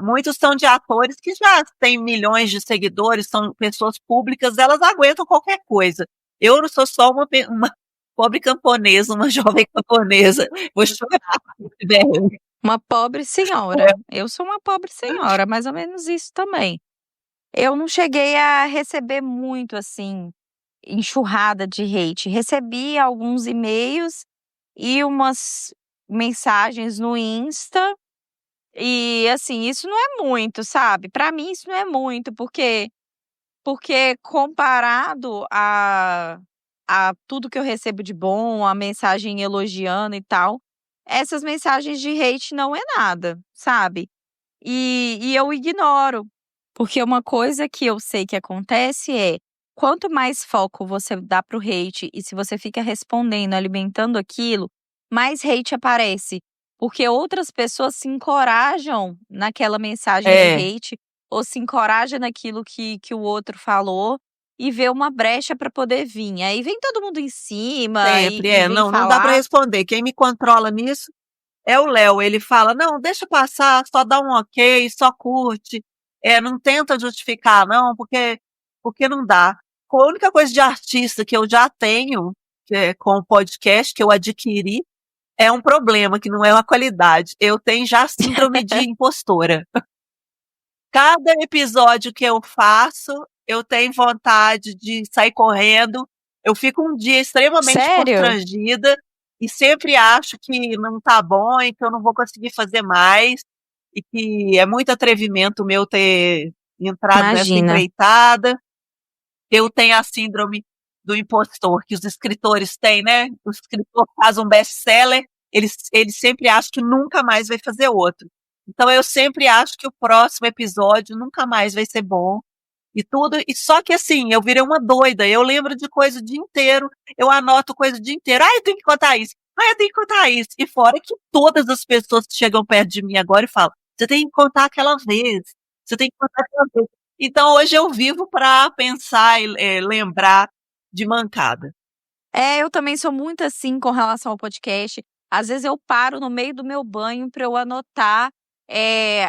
muitos são de atores que já têm milhões de seguidores, são pessoas públicas, elas aguentam qualquer coisa. Eu não sou só uma pobre camponesa, uma jovem camponesa. Vou chorar. Uma pobre senhora. Eu sou uma pobre senhora, mais ou menos isso também. Eu não cheguei a receber muito, assim, enxurrada de hate. Recebi alguns e-mails e umas mensagens no Insta. E, assim, isso não é muito, sabe? Pra mim, isso não é muito, porque comparado a tudo que eu recebo de bom, a mensagem elogiando e tal, essas mensagens de hate não é nada, sabe? E eu ignoro, porque uma coisa que eu sei que acontece é, quanto mais foco você dá pro hate e se você fica respondendo, alimentando aquilo, mais hate aparece. Porque outras pessoas se encorajam naquela mensagem de hate ou se encorajam naquilo que o outro falou e vê uma brecha para poder vir. Aí vem todo mundo em cima Sempre, e vem não dá pra falar. responder. Quem me controla nisso é o Léo. Ele fala, não, deixa passar, só dá um ok, só curte. Não tenta justificar, não, porque não dá. A única coisa de artista que eu já tenho, com o podcast, que eu adquiri, é um problema, que não é uma qualidade. Eu tenho já síndrome de impostora. Cada episódio que eu faço, eu tenho vontade de sair correndo. Eu fico um dia extremamente Sério? constrangida e sempre acho que não tá bom e que eu não vou conseguir fazer mais e que é muito atrevimento meu ter entrado nessa Imagina. empreitada. Eu tenho a síndrome do impostor que os escritores têm, né? O escritor faz um best-seller, ele sempre acha que nunca mais vai fazer outro. Então eu sempre acho que o próximo episódio nunca mais vai ser bom e tudo. E só que assim, eu virei uma doida. Eu lembro de coisa o dia inteiro, eu anoto coisa o dia inteiro. Eu tenho que contar isso. Eu tenho que contar isso. E fora que todas as pessoas que chegam perto de mim agora e falam, você tem que contar aquela vez. Você tem que contar aquela vez. Então hoje eu vivo para pensar e lembrar de mancada. Eu também sou muito assim com relação ao podcast. Às vezes eu paro no meio do meu banho para eu anotar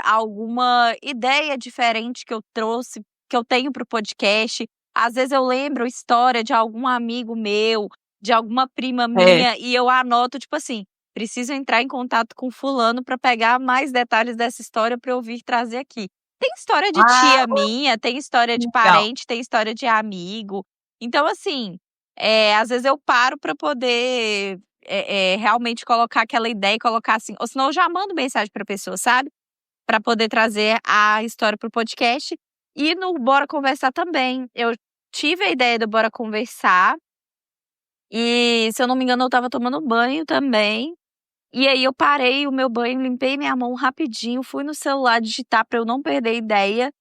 alguma ideia diferente que eu trouxe, que eu tenho para o podcast. Às vezes eu lembro história de algum amigo meu, de alguma prima minha, e eu anoto, tipo assim, preciso entrar em contato com fulano para pegar mais detalhes dessa história para eu vir trazer aqui. Tem história de tia minha, tem história de parente, tem história de amigo. Então, assim, às vezes eu paro para poder realmente colocar aquela ideia e colocar assim, ou senão eu já mando mensagem pra pessoa, sabe? Pra poder trazer a história pro podcast. E no Bora Conversar também. Eu tive a ideia do Bora Conversar. E, se eu não me engano, eu tava tomando banho também. E aí eu parei o meu banho, limpei minha mão rapidinho, fui no celular digitar pra eu não perder a ideia.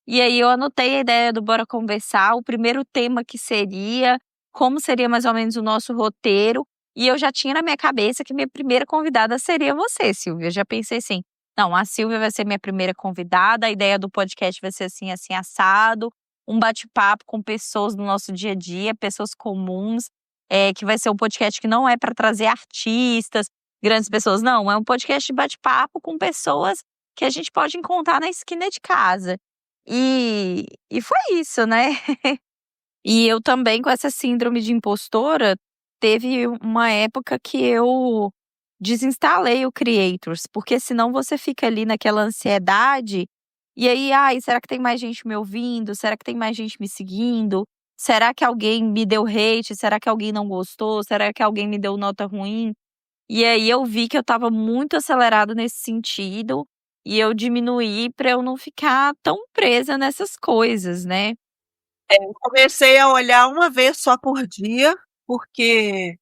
E aí eu anotei a ideia do Bora Conversar, o primeiro tema que seria, como seria mais ou menos o nosso roteiro. E eu já tinha na minha cabeça que minha primeira convidada seria você, Silvia. Eu já pensei assim, não, a Silvia vai ser minha primeira convidada, a ideia do podcast vai ser assim, assim, assado, um bate-papo com pessoas do nosso dia a dia, pessoas comuns, que vai ser um podcast que não é para trazer artistas, grandes pessoas, não, é um podcast de bate-papo com pessoas que a gente pode encontrar na esquina de casa. E foi isso, né? E eu também, com essa síndrome de impostora, teve uma época que eu desinstalei o Creators, porque senão você fica ali naquela ansiedade, e aí, ai, será que tem mais gente me ouvindo? Será que tem mais gente me seguindo? Será que alguém me deu hate? Será que alguém não gostou? Será que alguém me deu nota ruim? E aí eu vi que eu estava muito acelerado nesse sentido, e eu diminuí para eu não ficar tão presa nessas coisas, né? Eu comecei a olhar uma vez só por dia, porque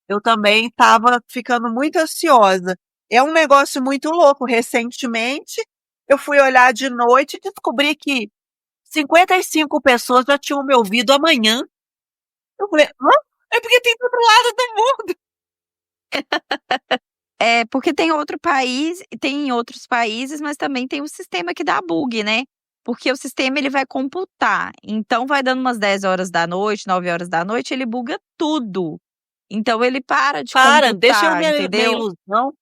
eu também estava ficando muito ansiosa. É um negócio muito louco. Recentemente, eu fui olhar de noite e descobri que 55 pessoas já tinham me ouvido amanhã. Eu falei, é porque tem do outro lado do mundo. Porque tem outros países, mas também tem o sistema que dá bug, né? Porque o sistema ele vai computar. Então vai dando umas 10 horas da noite, 9 horas da noite, ele buga tudo. Então ele para de computar, Deixa eu minha entendeu? ilusão.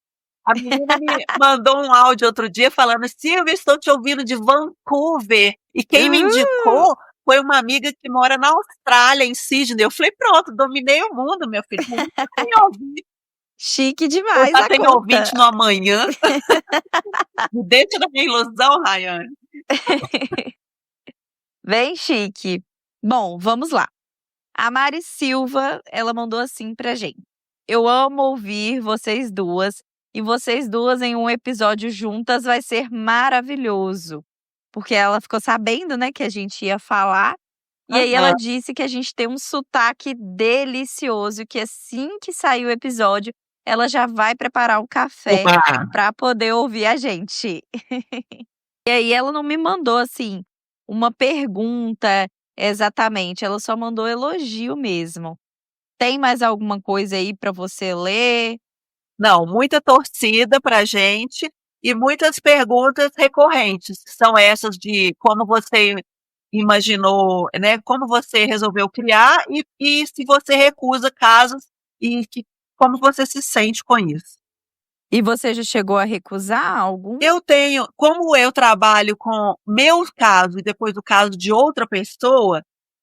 A menina me mandou um áudio outro dia falando, Silvia, estou te ouvindo de Vancouver. E quem me indicou foi uma amiga que mora na Austrália, em Sydney. Eu falei, pronto, dominei o mundo, meu filho. Chique demais já a tem conta. ouvinte no amanhã. Me deixa da minha ilusão, Rayane. Bem chique. Bom, vamos lá. A Mari Silva, ela mandou assim pra gente. Eu amo ouvir vocês duas, e vocês duas em um episódio juntas vai ser maravilhoso. Porque ela ficou sabendo, né, que a gente ia falar. E aí ela disse que a gente tem um sotaque delicioso, que assim que sair o episódio, ela já vai preparar um café para poder ouvir a gente. E aí ela não me mandou, assim, uma pergunta Exatamente, ela só mandou elogio mesmo. Tem mais alguma coisa aí pra você ler? Não, muita torcida pra gente e muitas perguntas recorrentes, que são essas de como você imaginou, né? Como você resolveu criar e se você recusa casos e como você se sente com isso. E você já chegou a recusar algum? Como eu trabalho com meu caso e depois o caso de outra pessoa,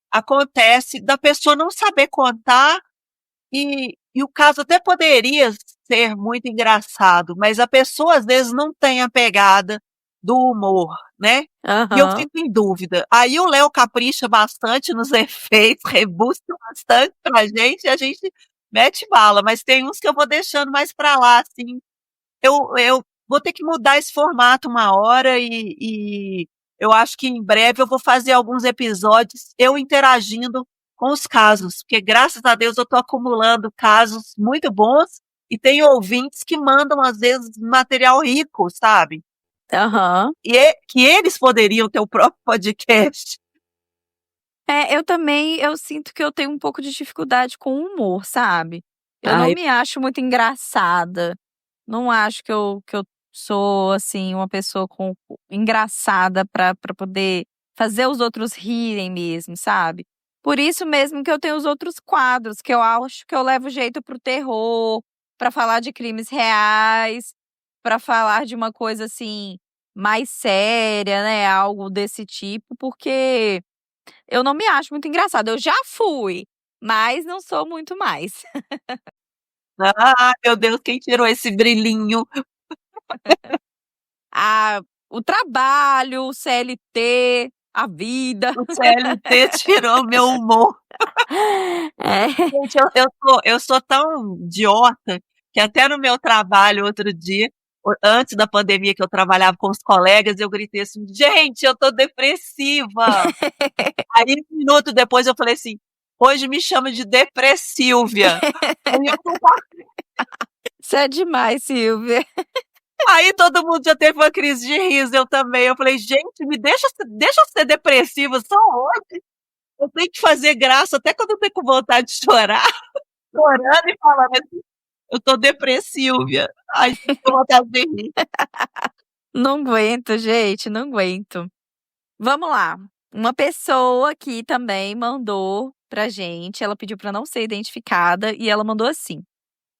acontece da pessoa não saber contar e o caso até poderia ser muito engraçado, mas a pessoa às vezes não tem a pegada do humor, né? E eu fico em dúvida. Aí o Léo capricha bastante nos efeitos, rebusca bastante pra gente e a gente mete bala, mas tem uns que eu vou deixando mais pra lá, assim. Eu vou ter que mudar esse formato uma hora e eu acho que em breve eu vou fazer alguns episódios eu interagindo com os casos, porque graças a Deus eu estou acumulando casos muito bons e tem ouvintes que mandam, às vezes, material rico, sabe? Que eles poderiam ter o próprio podcast. Eu também, eu sinto que eu tenho um pouco de dificuldade com o humor, sabe? Eu não me acho muito engraçada. Não acho que eu sou, assim, uma pessoa engraçada pra poder fazer os outros rirem mesmo, sabe? Por isso mesmo que eu tenho os outros quadros, que eu acho que eu levo jeito pro terror, pra falar de crimes reais, pra falar de uma coisa, assim, mais séria, né? Algo desse tipo, porque eu não me acho muito engraçada. Eu já fui, mas não sou muito mais. Ah, meu Deus, quem tirou esse brilhinho? O trabalho, o CLT, a vida. O CLT tirou meu humor. Gente, eu sou tão idiota que até no meu trabalho outro dia, antes da pandemia que eu trabalhava com os colegas, eu gritei assim, gente, eu tô depressiva. Aí, um minuto depois eu falei assim, hoje me chama de Depressílvia. Isso é demais, Silvia. Aí todo mundo já teve uma crise de riso, eu também. Eu falei, gente, deixa eu ser depressiva só hoje. Eu tenho que fazer graça até quando eu tenho com vontade de chorar. Chorando e falando assim, eu tô depressílvia. Ai, tô com vontade de rir. Não aguento, gente, não aguento. Vamos lá. Uma pessoa aqui também mandou pra gente, ela pediu pra não ser identificada e ela mandou assim: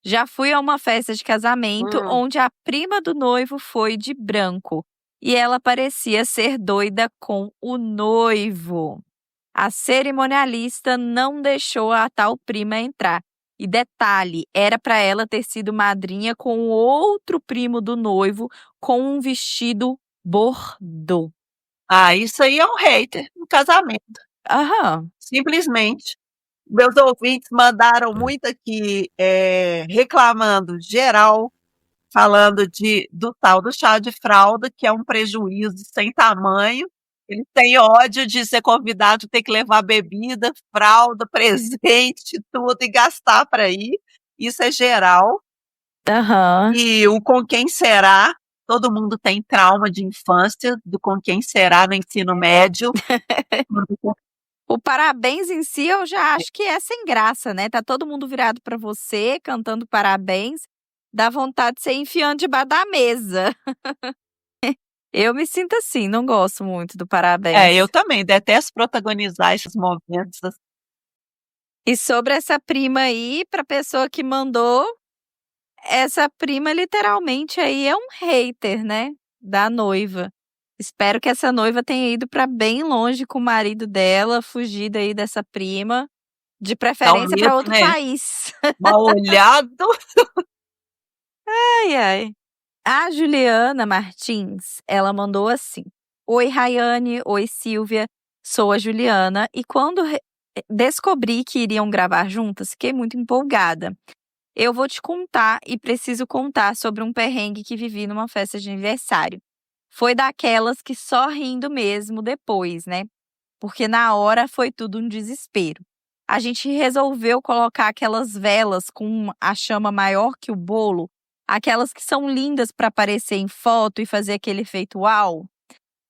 já fui a uma festa de casamento onde a prima do noivo foi de branco e ela parecia ser doida com o noivo. A cerimonialista não deixou a tal prima entrar. E detalhe, era para ela ter sido madrinha com o outro primo do noivo com um vestido bordô. Ah, isso aí é um hater no casamento. Simplesmente. Meus ouvintes mandaram muito aqui reclamando geral, falando do tal do chá de fralda, que é um prejuízo sem tamanho. Eles têm ódio de ser convidado, ter que levar bebida, fralda, presente, tudo e gastar para ir. Isso é geral. E o com quem será, todo mundo tem trauma de infância do com quem será no ensino médio. O parabéns em si eu já acho que é sem graça, né? Tá todo mundo virado para você, cantando parabéns. Dá vontade de ser enfiando debaixo da mesa. Eu me sinto assim, não gosto muito do parabéns. Eu também detesto protagonizar esses momentos. E sobre essa prima aí, pra pessoa que mandou, essa prima literalmente aí é um hater, né? Da noiva. Espero que essa noiva tenha ido pra bem longe com o marido dela, fugido aí dessa prima. De preferência para outro país. Mal olhado. Ai, ai. A Juliana Martins, ela mandou assim: oi, Rayane. Oi, Silvia. Sou a Juliana e quando descobri que iriam gravar juntas, fiquei muito empolgada. Eu vou te contar e preciso contar sobre um perrengue que vivi numa festa de aniversário. Foi daquelas que só rindo mesmo depois, né? Porque na hora foi tudo um desespero. A gente resolveu colocar aquelas velas com a chama maior que o bolo, aquelas que são lindas para aparecer em foto e fazer aquele efeito uau.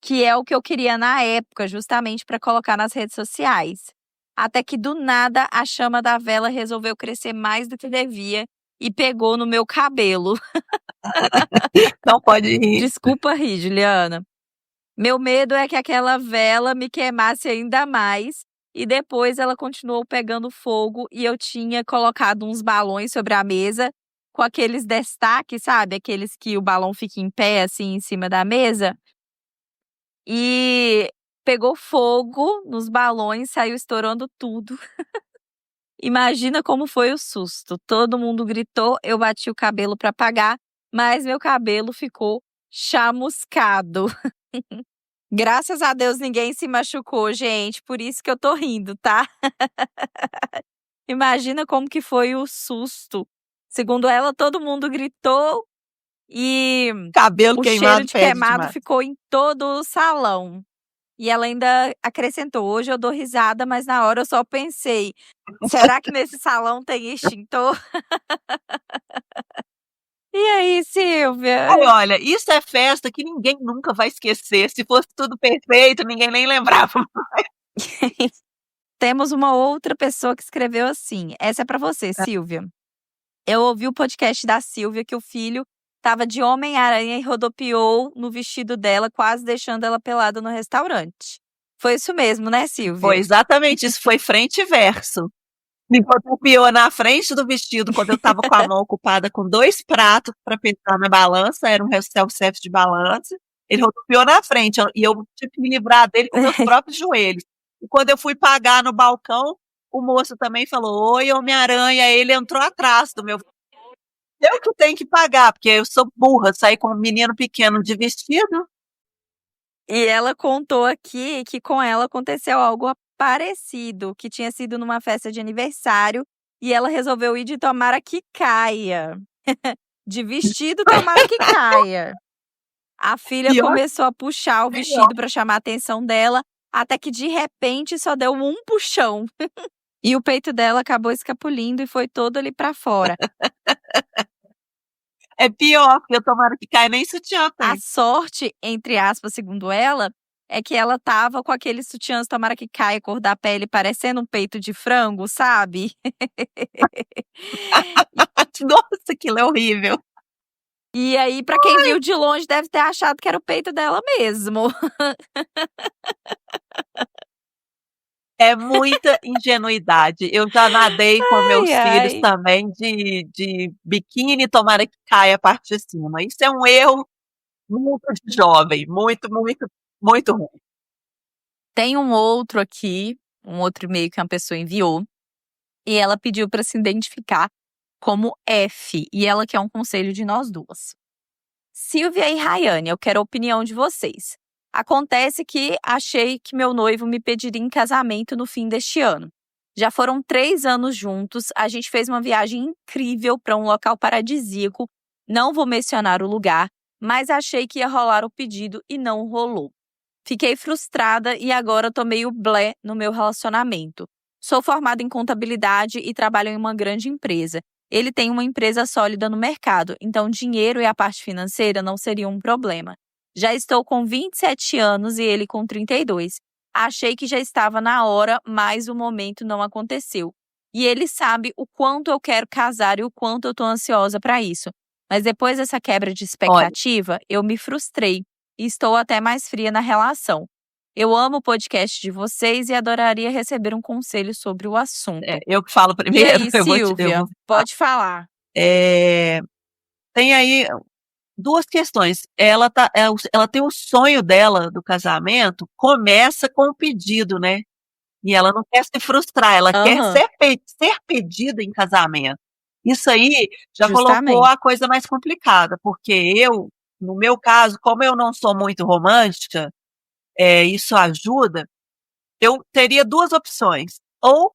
que é o que eu queria na época, justamente para colocar nas redes sociais. Até que do nada a chama da vela resolveu crescer mais do que devia e pegou no meu cabelo. Não pode rir. Desculpa rir, Juliana. Meu medo é que aquela vela me queimasse ainda mais e depois ela continuou pegando fogo e eu tinha colocado uns balões sobre a mesa com aqueles destaques, sabe? Aqueles que o balão fica em pé assim em cima da mesa. E pegou fogo nos balões, saiu estourando tudo. Imagina como foi o susto. Todo mundo gritou, eu bati o cabelo para apagar, mas meu cabelo ficou chamuscado. Graças a Deus ninguém se machucou, gente, por isso que eu tô rindo, tá? Imagina como que foi o susto. Segundo ela, todo mundo gritou e Cabelo o queimado cheiro de fede queimado demais. ficou em todo o salão. E ela ainda acrescentou, hoje eu dou risada, mas na hora eu só pensei, será que nesse salão tem extintor? E aí, Silvia? Aí, olha, isso é festa que ninguém nunca vai esquecer. Se fosse tudo perfeito, ninguém nem lembrava. Temos uma outra pessoa que escreveu assim. Essa é pra você, Silvia. Eu ouvi o podcast da Silvia que o filho estava de Homem-Aranha e rodopiou no vestido dela, quase deixando ela pelada no restaurante. Foi isso mesmo, né, Silvia? Foi exatamente isso, foi frente e verso. Me rodopiou na frente do vestido quando eu tava com a mão ocupada com 2 pratos para pesar na balança, era um self-service de balança. Ele rodopiou na frente e eu tive que me livrar dele com meus próprios joelhos. E quando eu fui pagar no balcão, o moço também falou: "Oi, Homem-Aranha", ele entrou atrás do meu. Eu que tenho que pagar, porque eu sou burra, saí com um menino pequeno de vestido. E ela contou aqui que com ela aconteceu algo parecido, que tinha sido numa festa de aniversário e ela resolveu ir de tomara que caia. De vestido tomara que caia. A filha Pior. começou a puxar o vestido para chamar a atenção dela, até que de repente só deu um puxão. E o peito dela acabou escapulindo e foi todo ali para fora. É pior, porque eu tomara que caia nem sutiã tem. A sorte, entre aspas, segundo ela, é que ela tava com aqueles sutiãs tomara que caia, cor da pele, parecendo um peito de frango, sabe? Nossa, aquilo é horrível. E aí, pra quem viu de longe, deve ter achado que era o peito dela mesmo. É muita ingenuidade. Eu já nadei com meus filhos ai. também de biquíni, tomara que caia a parte de cima. Isso é um erro muito de jovem, muito, muito, muito ruim. Tem um outro aqui, um outro e-mail que uma pessoa enviou, e ela pediu para se identificar como F, e ela quer um conselho de nós duas. Silvia e Rayane, eu quero a opinião de vocês. Acontece que achei que meu noivo me pediria em casamento no fim deste ano. Já foram 3 anos juntos, a gente fez uma viagem incrível para um local paradisíaco, não vou mencionar o lugar, mas achei que ia rolar o pedido e não rolou. Fiquei frustrada e agora tô meio blé no meu relacionamento. Sou formada em contabilidade e trabalho em uma grande empresa. Ele tem uma empresa sólida no mercado, então dinheiro e a parte financeira não seriam um problema. Já estou com 27 anos e ele com 32. Achei que já estava na hora, mas o momento não aconteceu. E ele sabe o quanto eu quero casar e o quanto eu tô ansiosa para isso. Mas depois dessa quebra de expectativa, eu me frustrei e estou até mais fria na relação. Eu amo o podcast de vocês e adoraria receber um conselho sobre o assunto. Eu que falo E primeiro. aí, eu vou Silvia, pode falar. Tem aí 2 questões. Ela tem o sonho dela do casamento, começa com o pedido, né? E ela não quer se frustrar, ela quer ser pedida em casamento. Isso aí já colocou a coisa mais complicada, porque eu, no meu caso, como eu não sou muito romântica, isso ajuda, eu teria 2 opções. Ou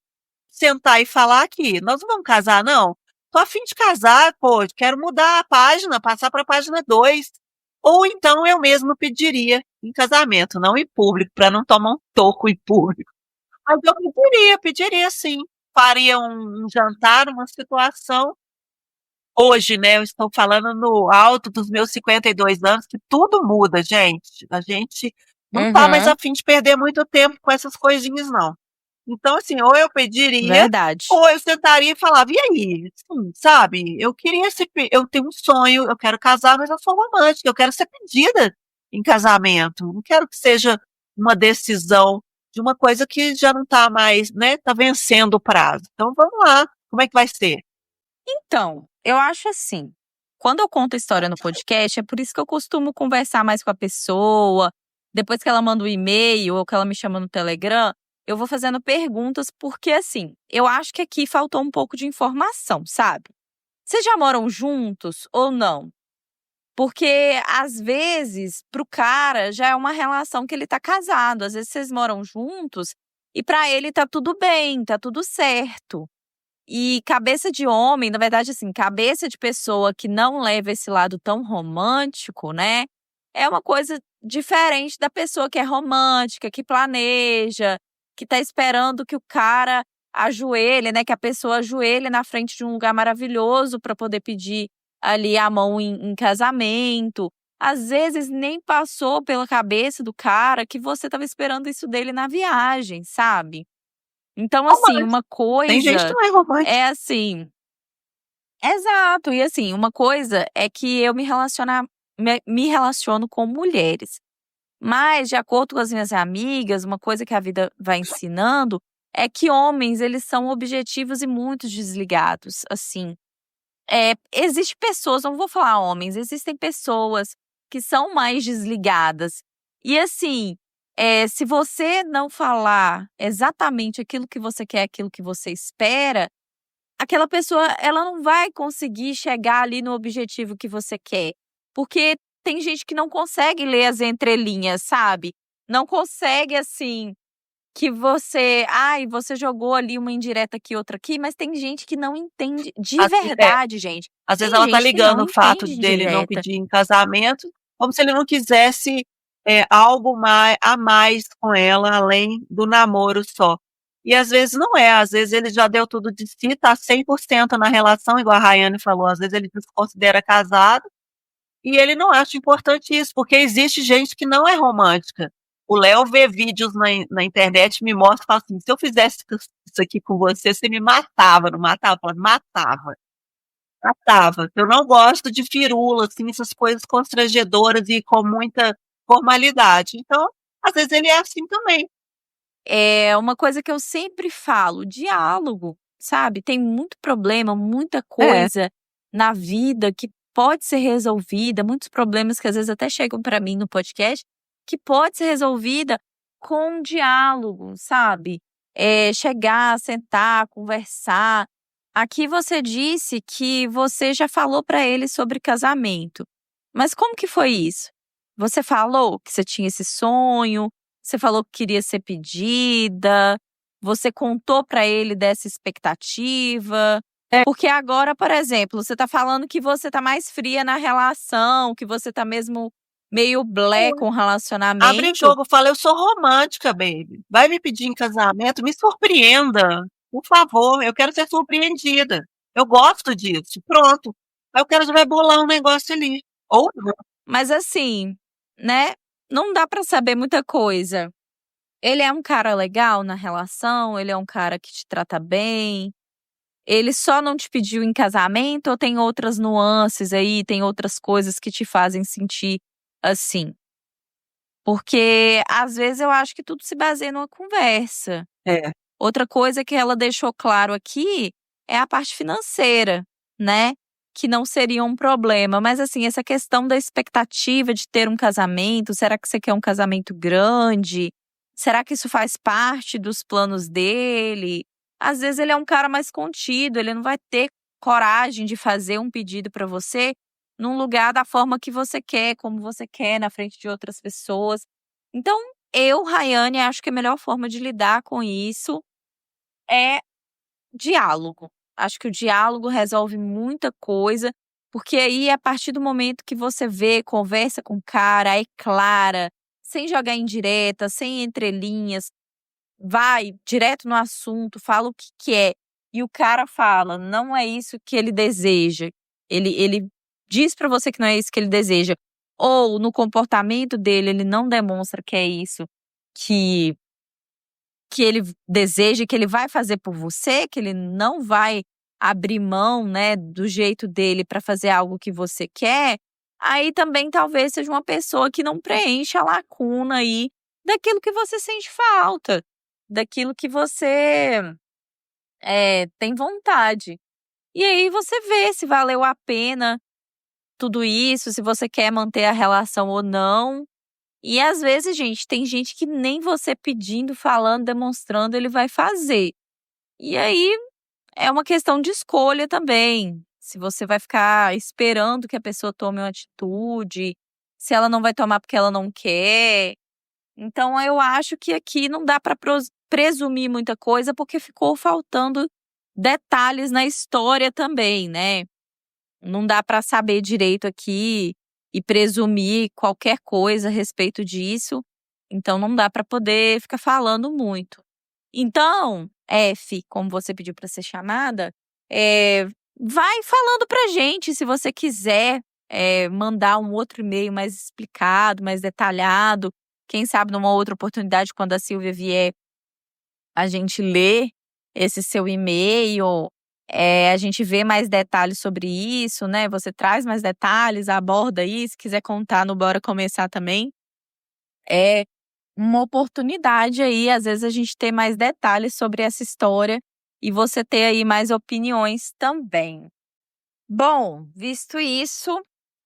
sentar e falar aqui, nós não vamos casar, não? Tô a fim de casar, pô, quero mudar a página, passar para a página 2. Ou então eu mesmo pediria em casamento, não em público, para não tomar um toco em público. Mas eu pediria sim. Faria um jantar, uma situação. Hoje, né, eu estou falando no alto dos meus 52 anos, que tudo muda, gente. A gente não tá mais a fim de perder muito tempo com essas coisinhas, não. Então, assim, ou eu pediria, Verdade. ou eu sentaria e falava, e aí? Assim, sabe, eu tenho um sonho, eu quero casar, mas eu sou romântica, eu quero ser pedida em casamento. Não quero que seja uma decisão de uma coisa que já não tá mais, né, tá vencendo o prazo. Então, vamos lá, como é que vai ser? Então, eu acho assim, quando eu conto a história no podcast, é por isso que eu costumo conversar mais com a pessoa. Depois que ela manda o e-mail ou que ela me chama no Telegram, eu vou fazendo perguntas, porque assim, eu acho que aqui faltou um pouco de informação, sabe? Vocês já moram juntos ou não? Porque às vezes, pro cara, já é uma relação que ele tá casado. Às vezes vocês moram juntos e pra ele tá tudo bem, tá tudo certo. E cabeça de homem, na verdade, assim, cabeça de pessoa que não leva esse lado tão romântico, né? É uma coisa diferente da pessoa que é romântica, que planeja, que tá esperando que o cara ajoelhe, né? Que a pessoa ajoelhe na frente de um lugar maravilhoso para poder pedir ali a mão em casamento. Às vezes nem passou pela cabeça do cara que você estava esperando isso dele na viagem, sabe? Então, assim, Romântico. uma Tem gente que coisa não é romântica. é assim. Exato, e assim, uma coisa é que eu me relaciono com mulheres. Mas, de acordo com as minhas amigas, uma coisa que a vida vai ensinando é que homens, eles são objetivos e muito desligados, assim. Existe pessoas, não vou falar homens, existem pessoas que são mais desligadas. E assim, se você não falar exatamente aquilo que você quer, aquilo que você espera, aquela pessoa, ela não vai conseguir chegar ali no objetivo que você quer. Porque tem gente que não consegue ler as entrelinhas, sabe? Não consegue, assim, que você jogou ali uma indireta aqui, outra aqui, mas tem gente que não entende de verdade, gente. Às vezes Tem ela tá gente que não ligando o fato entende dele não indireta. pedir em casamento, como se ele não quisesse algo a mais com ela, além do namoro só. E às vezes não é, às vezes ele já deu tudo de si, tá 100% na relação, igual a Rayane falou, às vezes ele se considera casado, e ele não acha importante isso, porque existe gente que não é romântica. O Léo vê vídeos na internet, me mostra e fala assim, se eu fizesse isso aqui com você, você me matava, não matava? Eu falo, matava. Matava. Eu não gosto de firula, assim, essas coisas constrangedoras e com muita formalidade. Então, às vezes ele é assim também. É uma coisa que eu sempre falo, diálogo, sabe? Tem muito problema, muita coisa na vida que pode ser resolvida, muitos problemas que às vezes até chegam para mim no podcast, que pode ser resolvida com diálogo, sabe? Chegar, sentar, conversar. Aqui você disse que você já falou para ele sobre casamento. Mas como que foi isso? Você falou que você tinha esse sonho? Você falou que queria ser pedida? Você contou para ele dessa expectativa? É. Porque agora, por exemplo, você tá falando que você tá mais fria na relação, que você tá mesmo meio blé com o Abre relacionamento. jogo, fala, eu sou romântica, baby. Vai me pedir em casamento, me surpreenda. Por favor, eu quero ser surpreendida. Eu gosto disso. Pronto. Aí o cara já vai bolar um negócio ali. Ou não. Mas assim, né, não dá pra saber muita coisa. Ele é um cara legal na relação? Ele é um cara que te trata bem? Ele só não te pediu em casamento ou tem outras nuances aí, tem outras coisas que te fazem sentir assim? Porque às vezes eu acho que tudo se baseia numa conversa. É. Outra coisa que ela deixou claro aqui é a parte financeira, né? Que não seria um problema. Mas assim, essa questão da expectativa de ter um casamento, será que você quer um casamento grande? Será que isso faz parte dos planos dele? Às vezes ele é um cara mais contido, ele não vai ter coragem de fazer um pedido para você num lugar da forma que você quer, como você quer, na frente de outras pessoas. Então, eu, Rayane, acho que a melhor forma de lidar com isso é diálogo. Acho que o diálogo resolve muita coisa, porque aí, a partir do momento que você vê, conversa com o cara, é clara, sem jogar indireta, sem entrelinhas, vai direto no assunto, fala o que é, e o cara fala, não é isso que ele deseja. Ele diz pra você que não é isso que ele deseja. ou no comportamento dele ele não demonstra que é isso que ele deseja, que ele vai fazer por você, que ele não vai abrir mão, né, do jeito dele para fazer algo que você quer, aí também talvez seja uma pessoa que não preenche a lacuna aí daquilo que você sente falta, daquilo que você tem vontade. E aí você vê se valeu a pena tudo isso, se você quer manter a relação ou não. E às vezes, gente, tem gente que nem você pedindo, falando, demonstrando, ele vai fazer. E aí é uma questão de escolha também. Se você vai ficar esperando que a pessoa tome uma atitude, se ela não vai tomar porque ela não quer. Então eu acho que aqui não dá para presumir muita coisa porque ficou faltando detalhes na história também, né? Não dá para saber direito aqui e presumir qualquer coisa a respeito disso. Então não dá para poder ficar falando muito. Então, F, como você pediu para ser chamada, vai falando pra gente se você quiser mandar um outro e-mail mais explicado, mais detalhado. Quem sabe numa outra oportunidade, quando a Silvia vier, a gente lê esse seu e-mail, a gente vê mais detalhes sobre isso, né? Você traz mais detalhes, aborda isso, se quiser contar no Bora Começar também. É uma oportunidade aí, às vezes, a gente ter mais detalhes sobre essa história e você ter aí mais opiniões também. Bom, visto isso,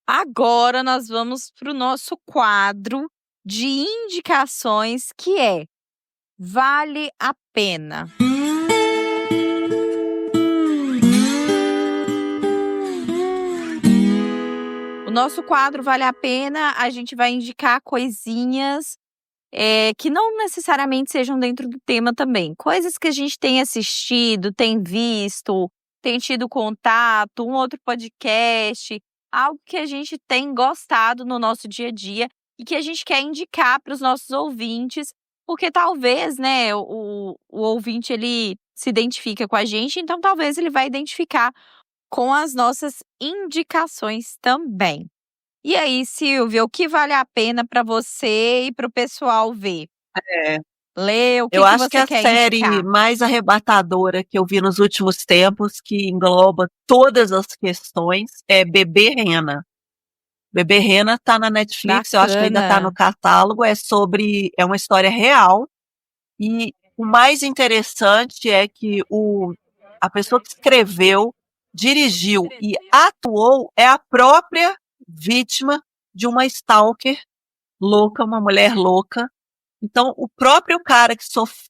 agora nós vamos para o nosso quadro de indicações, que é Vale a Pena. O nosso quadro Vale a Pena, a gente vai indicar coisinhas que não necessariamente sejam dentro do tema também. Coisas que a gente tem assistido, tem visto, tem tido contato, um outro podcast, algo que a gente tem gostado no nosso dia a dia e que a gente quer indicar para os nossos ouvintes, porque talvez, né, o ouvinte ele se identifica com a gente, então talvez ele vai identificar com as nossas indicações também. E aí, Silvia, o que vale a pena para você e para o pessoal ver? Lê, o que Eu que acho que você a quer série indicar? mais arrebatadora que eu vi nos últimos tempos, que engloba todas as questões, é Bebê Rena. Bebê Rena tá na Netflix, eu acho que ainda tá no Bacana. catálogo, é uma história real. E o mais interessante é que a pessoa que escreveu, dirigiu e atuou é a própria vítima de uma stalker louca, uma mulher louca. Então, o próprio cara que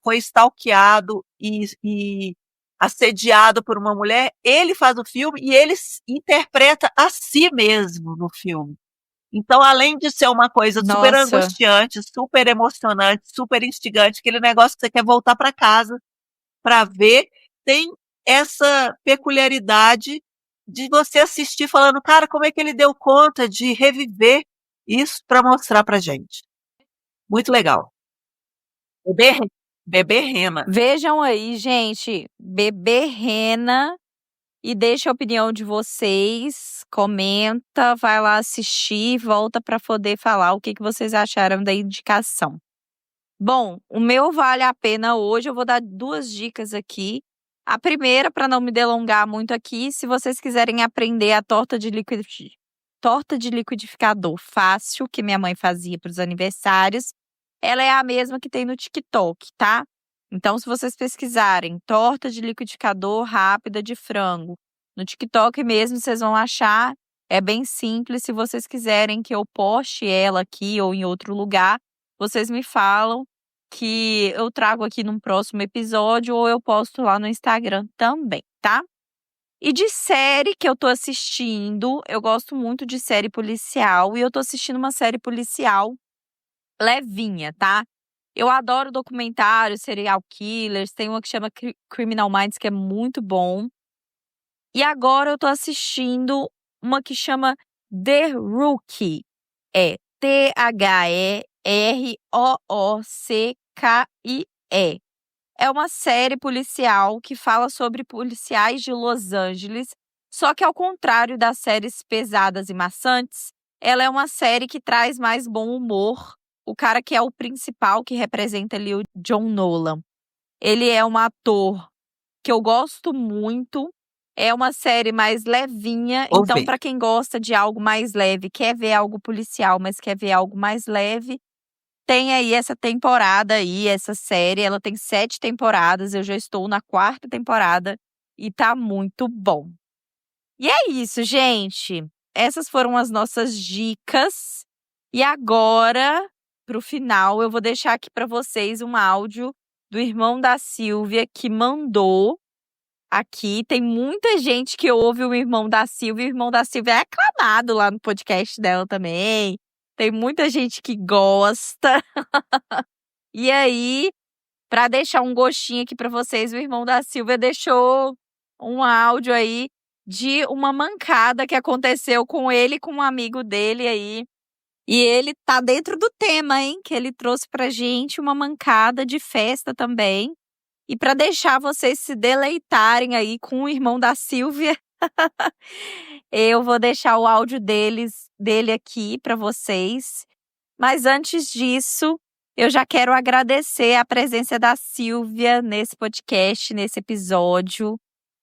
foi stalkeado e assediado por uma mulher, ele faz o filme e ele interpreta a si mesmo no filme. Então, além de ser uma coisa super Nossa, angustiante, super emocionante, super instigante, aquele negócio que você quer voltar para casa para ver, tem essa peculiaridade de você assistir falando, cara, como é que ele deu conta de reviver isso para mostrar pra gente? Muito legal. Bebê, Bebê Rena. vejam aí, gente, Bebê Rena, e deixa a opinião de vocês, comenta, vai lá assistir, volta para poder falar o que vocês acharam da indicação. Bom, o meu vale a pena hoje, eu vou dar 2 dicas aqui. A primeira, para não me delongar muito aqui, se vocês quiserem aprender a torta de liquidificador fácil, que minha mãe fazia para os aniversários, ela é a mesma que tem no TikTok, tá? Então, se vocês pesquisarem torta de liquidificador rápida de frango, no TikTok mesmo vocês vão achar, é bem simples. Se vocês quiserem que eu poste ela aqui ou em outro lugar, vocês me falam que eu trago aqui num próximo episódio ou eu posto lá no Instagram também, tá? E de série que eu tô assistindo, eu gosto muito de série policial e eu tô assistindo uma série policial levinha, tá? Eu adoro documentários, serial killers, tem uma que chama Criminal Minds que é muito bom. E agora eu tô assistindo uma que chama The Rookie, é THEROOCKIE. É uma série policial que fala sobre policiais de Los Angeles, só que ao contrário das séries pesadas e maçantes, ela é uma série que traz mais bom humor. O cara que é o principal, que representa ali o John Nolan, ele é um ator que eu gosto muito. É uma série mais levinha, Vou então ver. para quem gosta de algo mais leve, quer ver algo policial, mas quer ver algo mais leve, tem aí essa temporada aí, essa série, ela tem 7 temporadas, eu já estou na 4ª temporada e tá muito bom. E é isso, gente. Essas foram as nossas dicas. E agora, pro final, eu vou deixar aqui para vocês um áudio do irmão da Silvia que mandou aqui. Tem muita gente que ouve o irmão da Silvia. O irmão da Silvia é aclamado lá no podcast dela também. Tem muita gente que gosta. E aí, para deixar um gostinho aqui para vocês, o irmão da Silvia deixou um áudio aí de uma mancada que aconteceu com ele e com um amigo dele aí. E ele tá dentro do tema, hein? Que ele trouxe pra gente uma mancada de festa também. E para deixar vocês se deleitarem aí com o irmão da Silvia, eu vou deixar o áudio dele aqui para vocês. Mas antes disso, eu já quero agradecer a presença da Silvia nesse podcast, nesse episódio.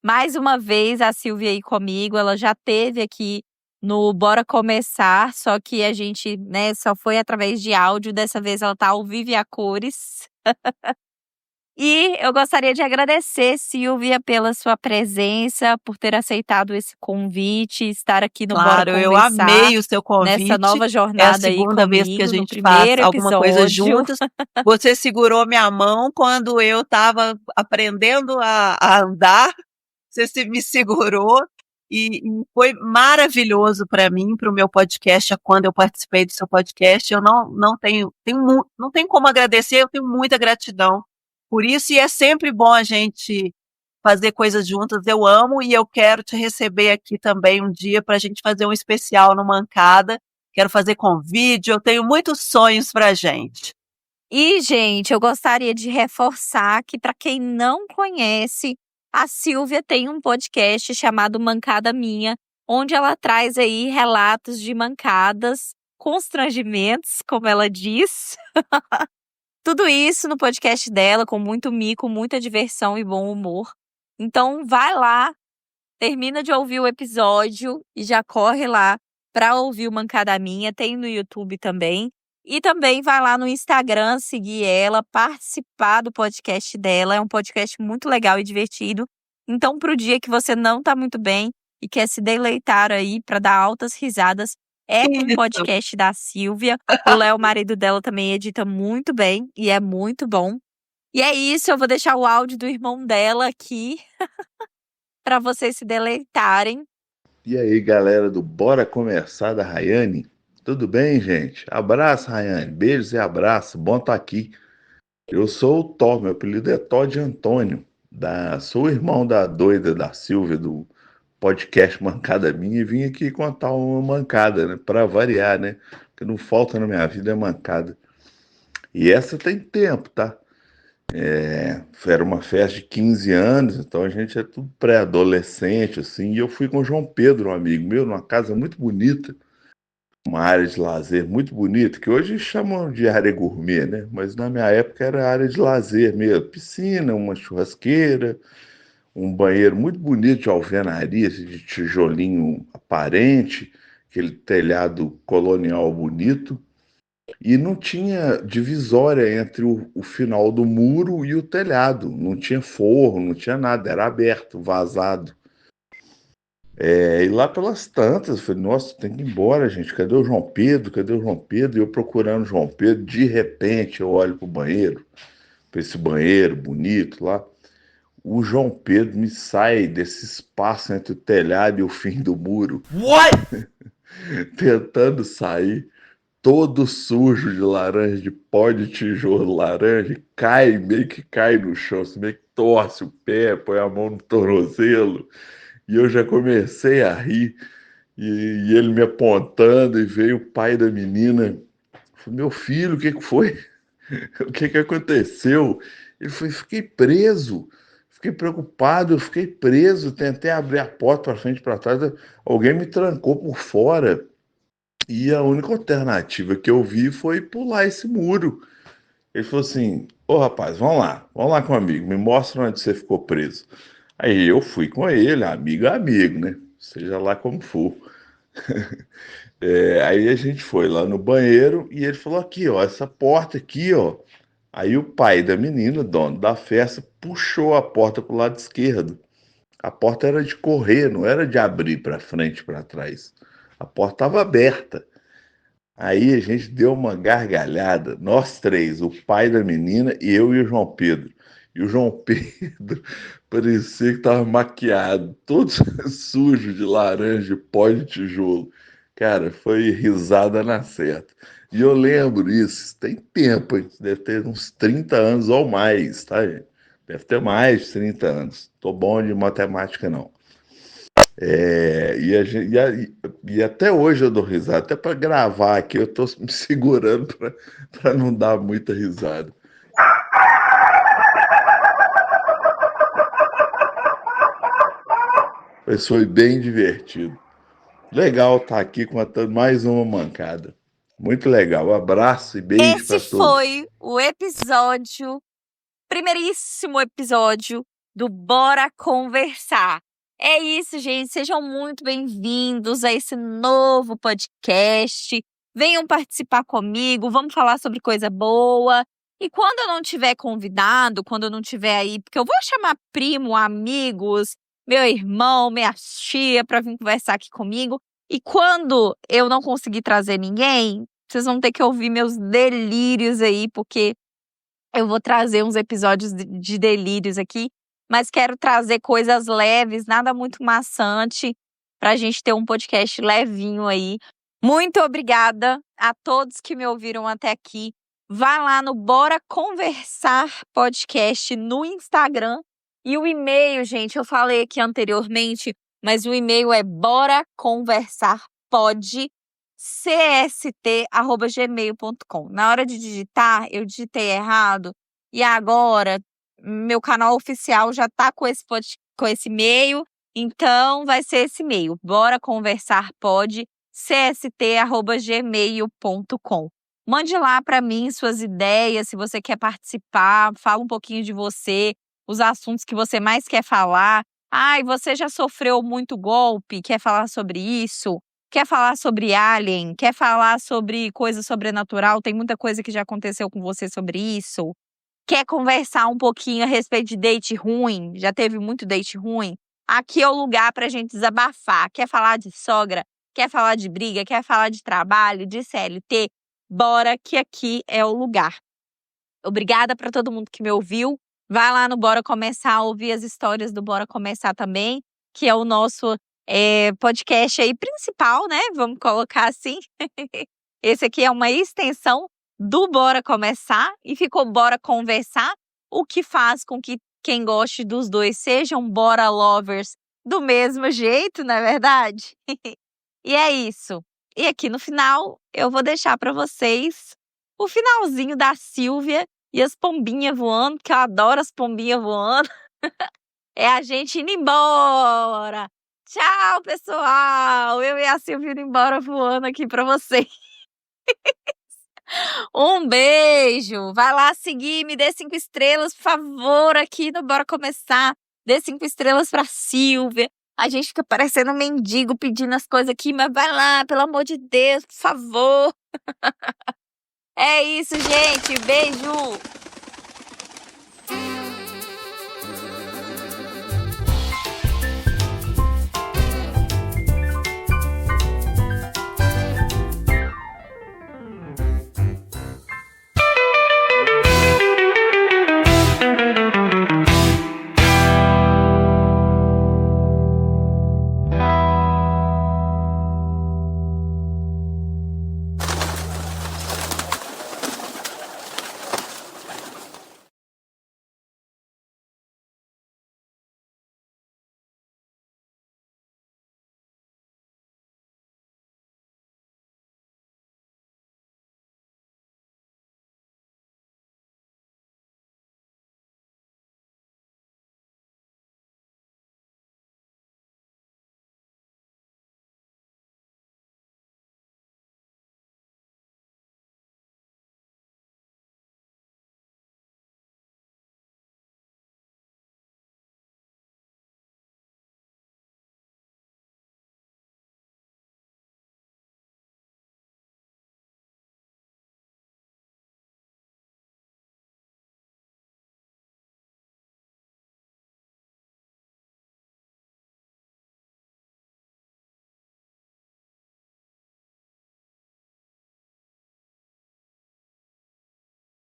Mais uma vez, a Silvia aí comigo, ela já esteve aqui no Bora Começar, só que a gente, né, só foi através de áudio, dessa vez ela tá ao vivo e a cores. E eu gostaria de agradecer, Silvia, pela sua presença, por ter aceitado esse convite, estar aqui no Bora Claro, Conversar. eu amei o seu convite. Nessa nova É a jornada aí segunda vez que a comigo, no gente faz primeiro alguma coisa episódio. juntas. Você segurou minha mão quando eu estava aprendendo a andar. Você me segurou e foi maravilhoso para mim, para o meu podcast, quando eu participei do seu podcast. Eu não tenho como agradecer, eu tenho muita gratidão por isso, e é sempre bom a gente fazer coisas juntas. Eu amo e eu quero te receber aqui também um dia para a gente fazer um especial no Mancada. Quero fazer com vídeo, eu tenho muitos sonhos pra gente. E, gente, eu gostaria de reforçar que, para quem não conhece, a Silvia tem um podcast chamado Mancada Minha, onde ela traz aí relatos de mancadas, constrangimentos, como ela diz. Tudo isso no podcast dela, com muito mico, muita diversão e bom humor. Então, vai lá, termina de ouvir o episódio e já corre lá para ouvir o Mancada Minha. Tem no YouTube também. E também vai lá no Instagram, seguir ela, participar do podcast dela. É um podcast muito legal e divertido. Então, pro dia que você não tá muito bem e quer se deleitar aí para dar altas risadas, é com o podcast da Silvia. O Léo, marido dela, também edita muito bem e é muito bom. E é isso, eu vou deixar o áudio do irmão dela aqui para vocês se deleitarem. E aí, galera do Bora Conversar da Rayane? Tudo bem, gente? Abraço, Rayane. Beijos e abraço. Bom estar aqui. Eu sou o Thó, meu apelido é Todd Antônio. Sou irmão da doida da Silvia, do podcast Mancada Minha, e vim aqui contar uma mancada, né? Para variar, né? Porque não falta na minha vida é mancada. E essa tem tempo, tá? Era uma festa de 15 anos, então a gente é tudo pré-adolescente, assim, e eu fui com o João Pedro, um amigo meu, numa casa muito bonita, uma área de lazer muito bonita, que hoje chamam de área gourmet, né? Mas na minha época era área de lazer mesmo, piscina, uma churrasqueira, um banheiro muito bonito de alvenaria, assim, de tijolinho aparente, aquele telhado colonial bonito. E não tinha divisória entre o final do muro e o telhado. Não tinha forro, não tinha nada, era aberto, vazado. E lá pelas tantas, eu falei, nossa, tem que ir embora, gente. Cadê o João Pedro? Cadê o João Pedro? E eu procurando o João Pedro, de repente eu olho pro banheiro, para esse banheiro bonito lá. O João Pedro me sai desse espaço entre o telhado e o fim do muro. What? Tentando sair. Todo sujo de laranja, de pó de tijolo laranja, meio que cai no chão, você meio que torce o pé, põe a mão no tornozelo, e eu já comecei a rir, e ele me apontando, e veio o pai da menina, falei, meu filho, o que foi? O que aconteceu? Ele falou, fiquei preso, fiquei preocupado, eu fiquei preso, tentei abrir a porta para frente e para trás, alguém me trancou por fora. E a única alternativa que eu vi foi pular esse muro. Ele falou assim: Ô rapaz, vamos lá comigo, me mostra onde você ficou preso. Aí eu fui com ele, amigo é amigo, né? Seja lá como for. Aí a gente foi lá no banheiro e ele falou: aqui, ó, essa porta aqui, ó. Aí o pai da menina, dono da festa, puxou a porta pro lado esquerdo. A porta era de correr, não era de abrir para frente e para trás. A porta estava aberta. Aí a gente deu uma gargalhada, nós três, o pai da menina e eu e o João Pedro. E o João Pedro parecia que estava maquiado, todo sujo de laranja, pó de tijolo. Cara, foi risada na certa. E eu lembro isso, tem tempo, hein? Deve ter uns 30 anos ou mais, tá, gente? Deve ter mais de 30 anos. Tô bom de matemática, não. E até hoje eu dou risada. Até para gravar aqui eu tô me segurando para não dar muita risada. Mas foi bem divertido. Legal estar aqui contando mais uma mancada. Muito legal. Um abraço e beijo para Esse todos. foi o primeiríssimo episódio do Bora Conversar. É isso, gente. Sejam muito bem-vindos a esse novo podcast. Venham participar comigo, vamos falar sobre coisa boa. E quando eu não tiver convidado, quando eu não tiver aí, porque eu vou chamar primo, amigos, meu irmão, minha tia para vir conversar aqui comigo. E quando eu não conseguir trazer ninguém, vocês vão ter que ouvir meus delírios aí, porque eu vou trazer uns episódios de delírios aqui, mas quero trazer coisas leves, nada muito maçante, pra gente ter um podcast levinho aí. Muito obrigada a todos que me ouviram até aqui. Vá lá no Bora Conversar Podcast no Instagram. E o e-mail, gente, eu falei aqui anteriormente, mas o e-mail é boraconversarpod@cst@gmail.com. Na hora de digitar, eu digitei errado e agora meu canal oficial já tá com esse e-mail, então vai ser esse e-mail, boraconversarpod@cst@gmail.com. Mande lá para mim suas ideias, se você quer participar, fala um pouquinho de você, os assuntos que você mais quer falar. Ai, você já sofreu muito golpe, quer falar sobre isso? Quer falar sobre alien? Quer falar sobre coisa sobrenatural? Tem muita coisa que já aconteceu com você sobre isso. Quer conversar um pouquinho a respeito de date ruim? Já teve muito date ruim? Aqui é o lugar pra gente desabafar. Quer falar de sogra? Quer falar de briga? Quer falar de trabalho, de CLT? Bora que aqui é o lugar. Obrigada para todo mundo que me ouviu. Vai lá no Bora Começar, ouvir as histórias do Bora Começar também, que é o nosso podcast aí principal, né? Vamos colocar assim. Esse aqui é uma extensão do Bora Começar e ficou Bora Conversar, o que faz com que quem goste dos dois sejam Bora Lovers do mesmo jeito, não é verdade? E é isso. E aqui no final eu vou deixar para vocês o finalzinho da Silvia e as pombinhas voando, que eu adoro as pombinhas voando. É a gente indo embora. Tchau, pessoal. Eu e a Silvia indo embora voando aqui para vocês. Um beijo. Vai lá seguir, me dê 5 estrelas, por favor, aqui no Bora Começar. Dê 5 estrelas pra Silvia. A gente fica parecendo um mendigo pedindo as coisas aqui, mas vai lá, pelo amor de Deus, por favor. É isso, gente. Beijo.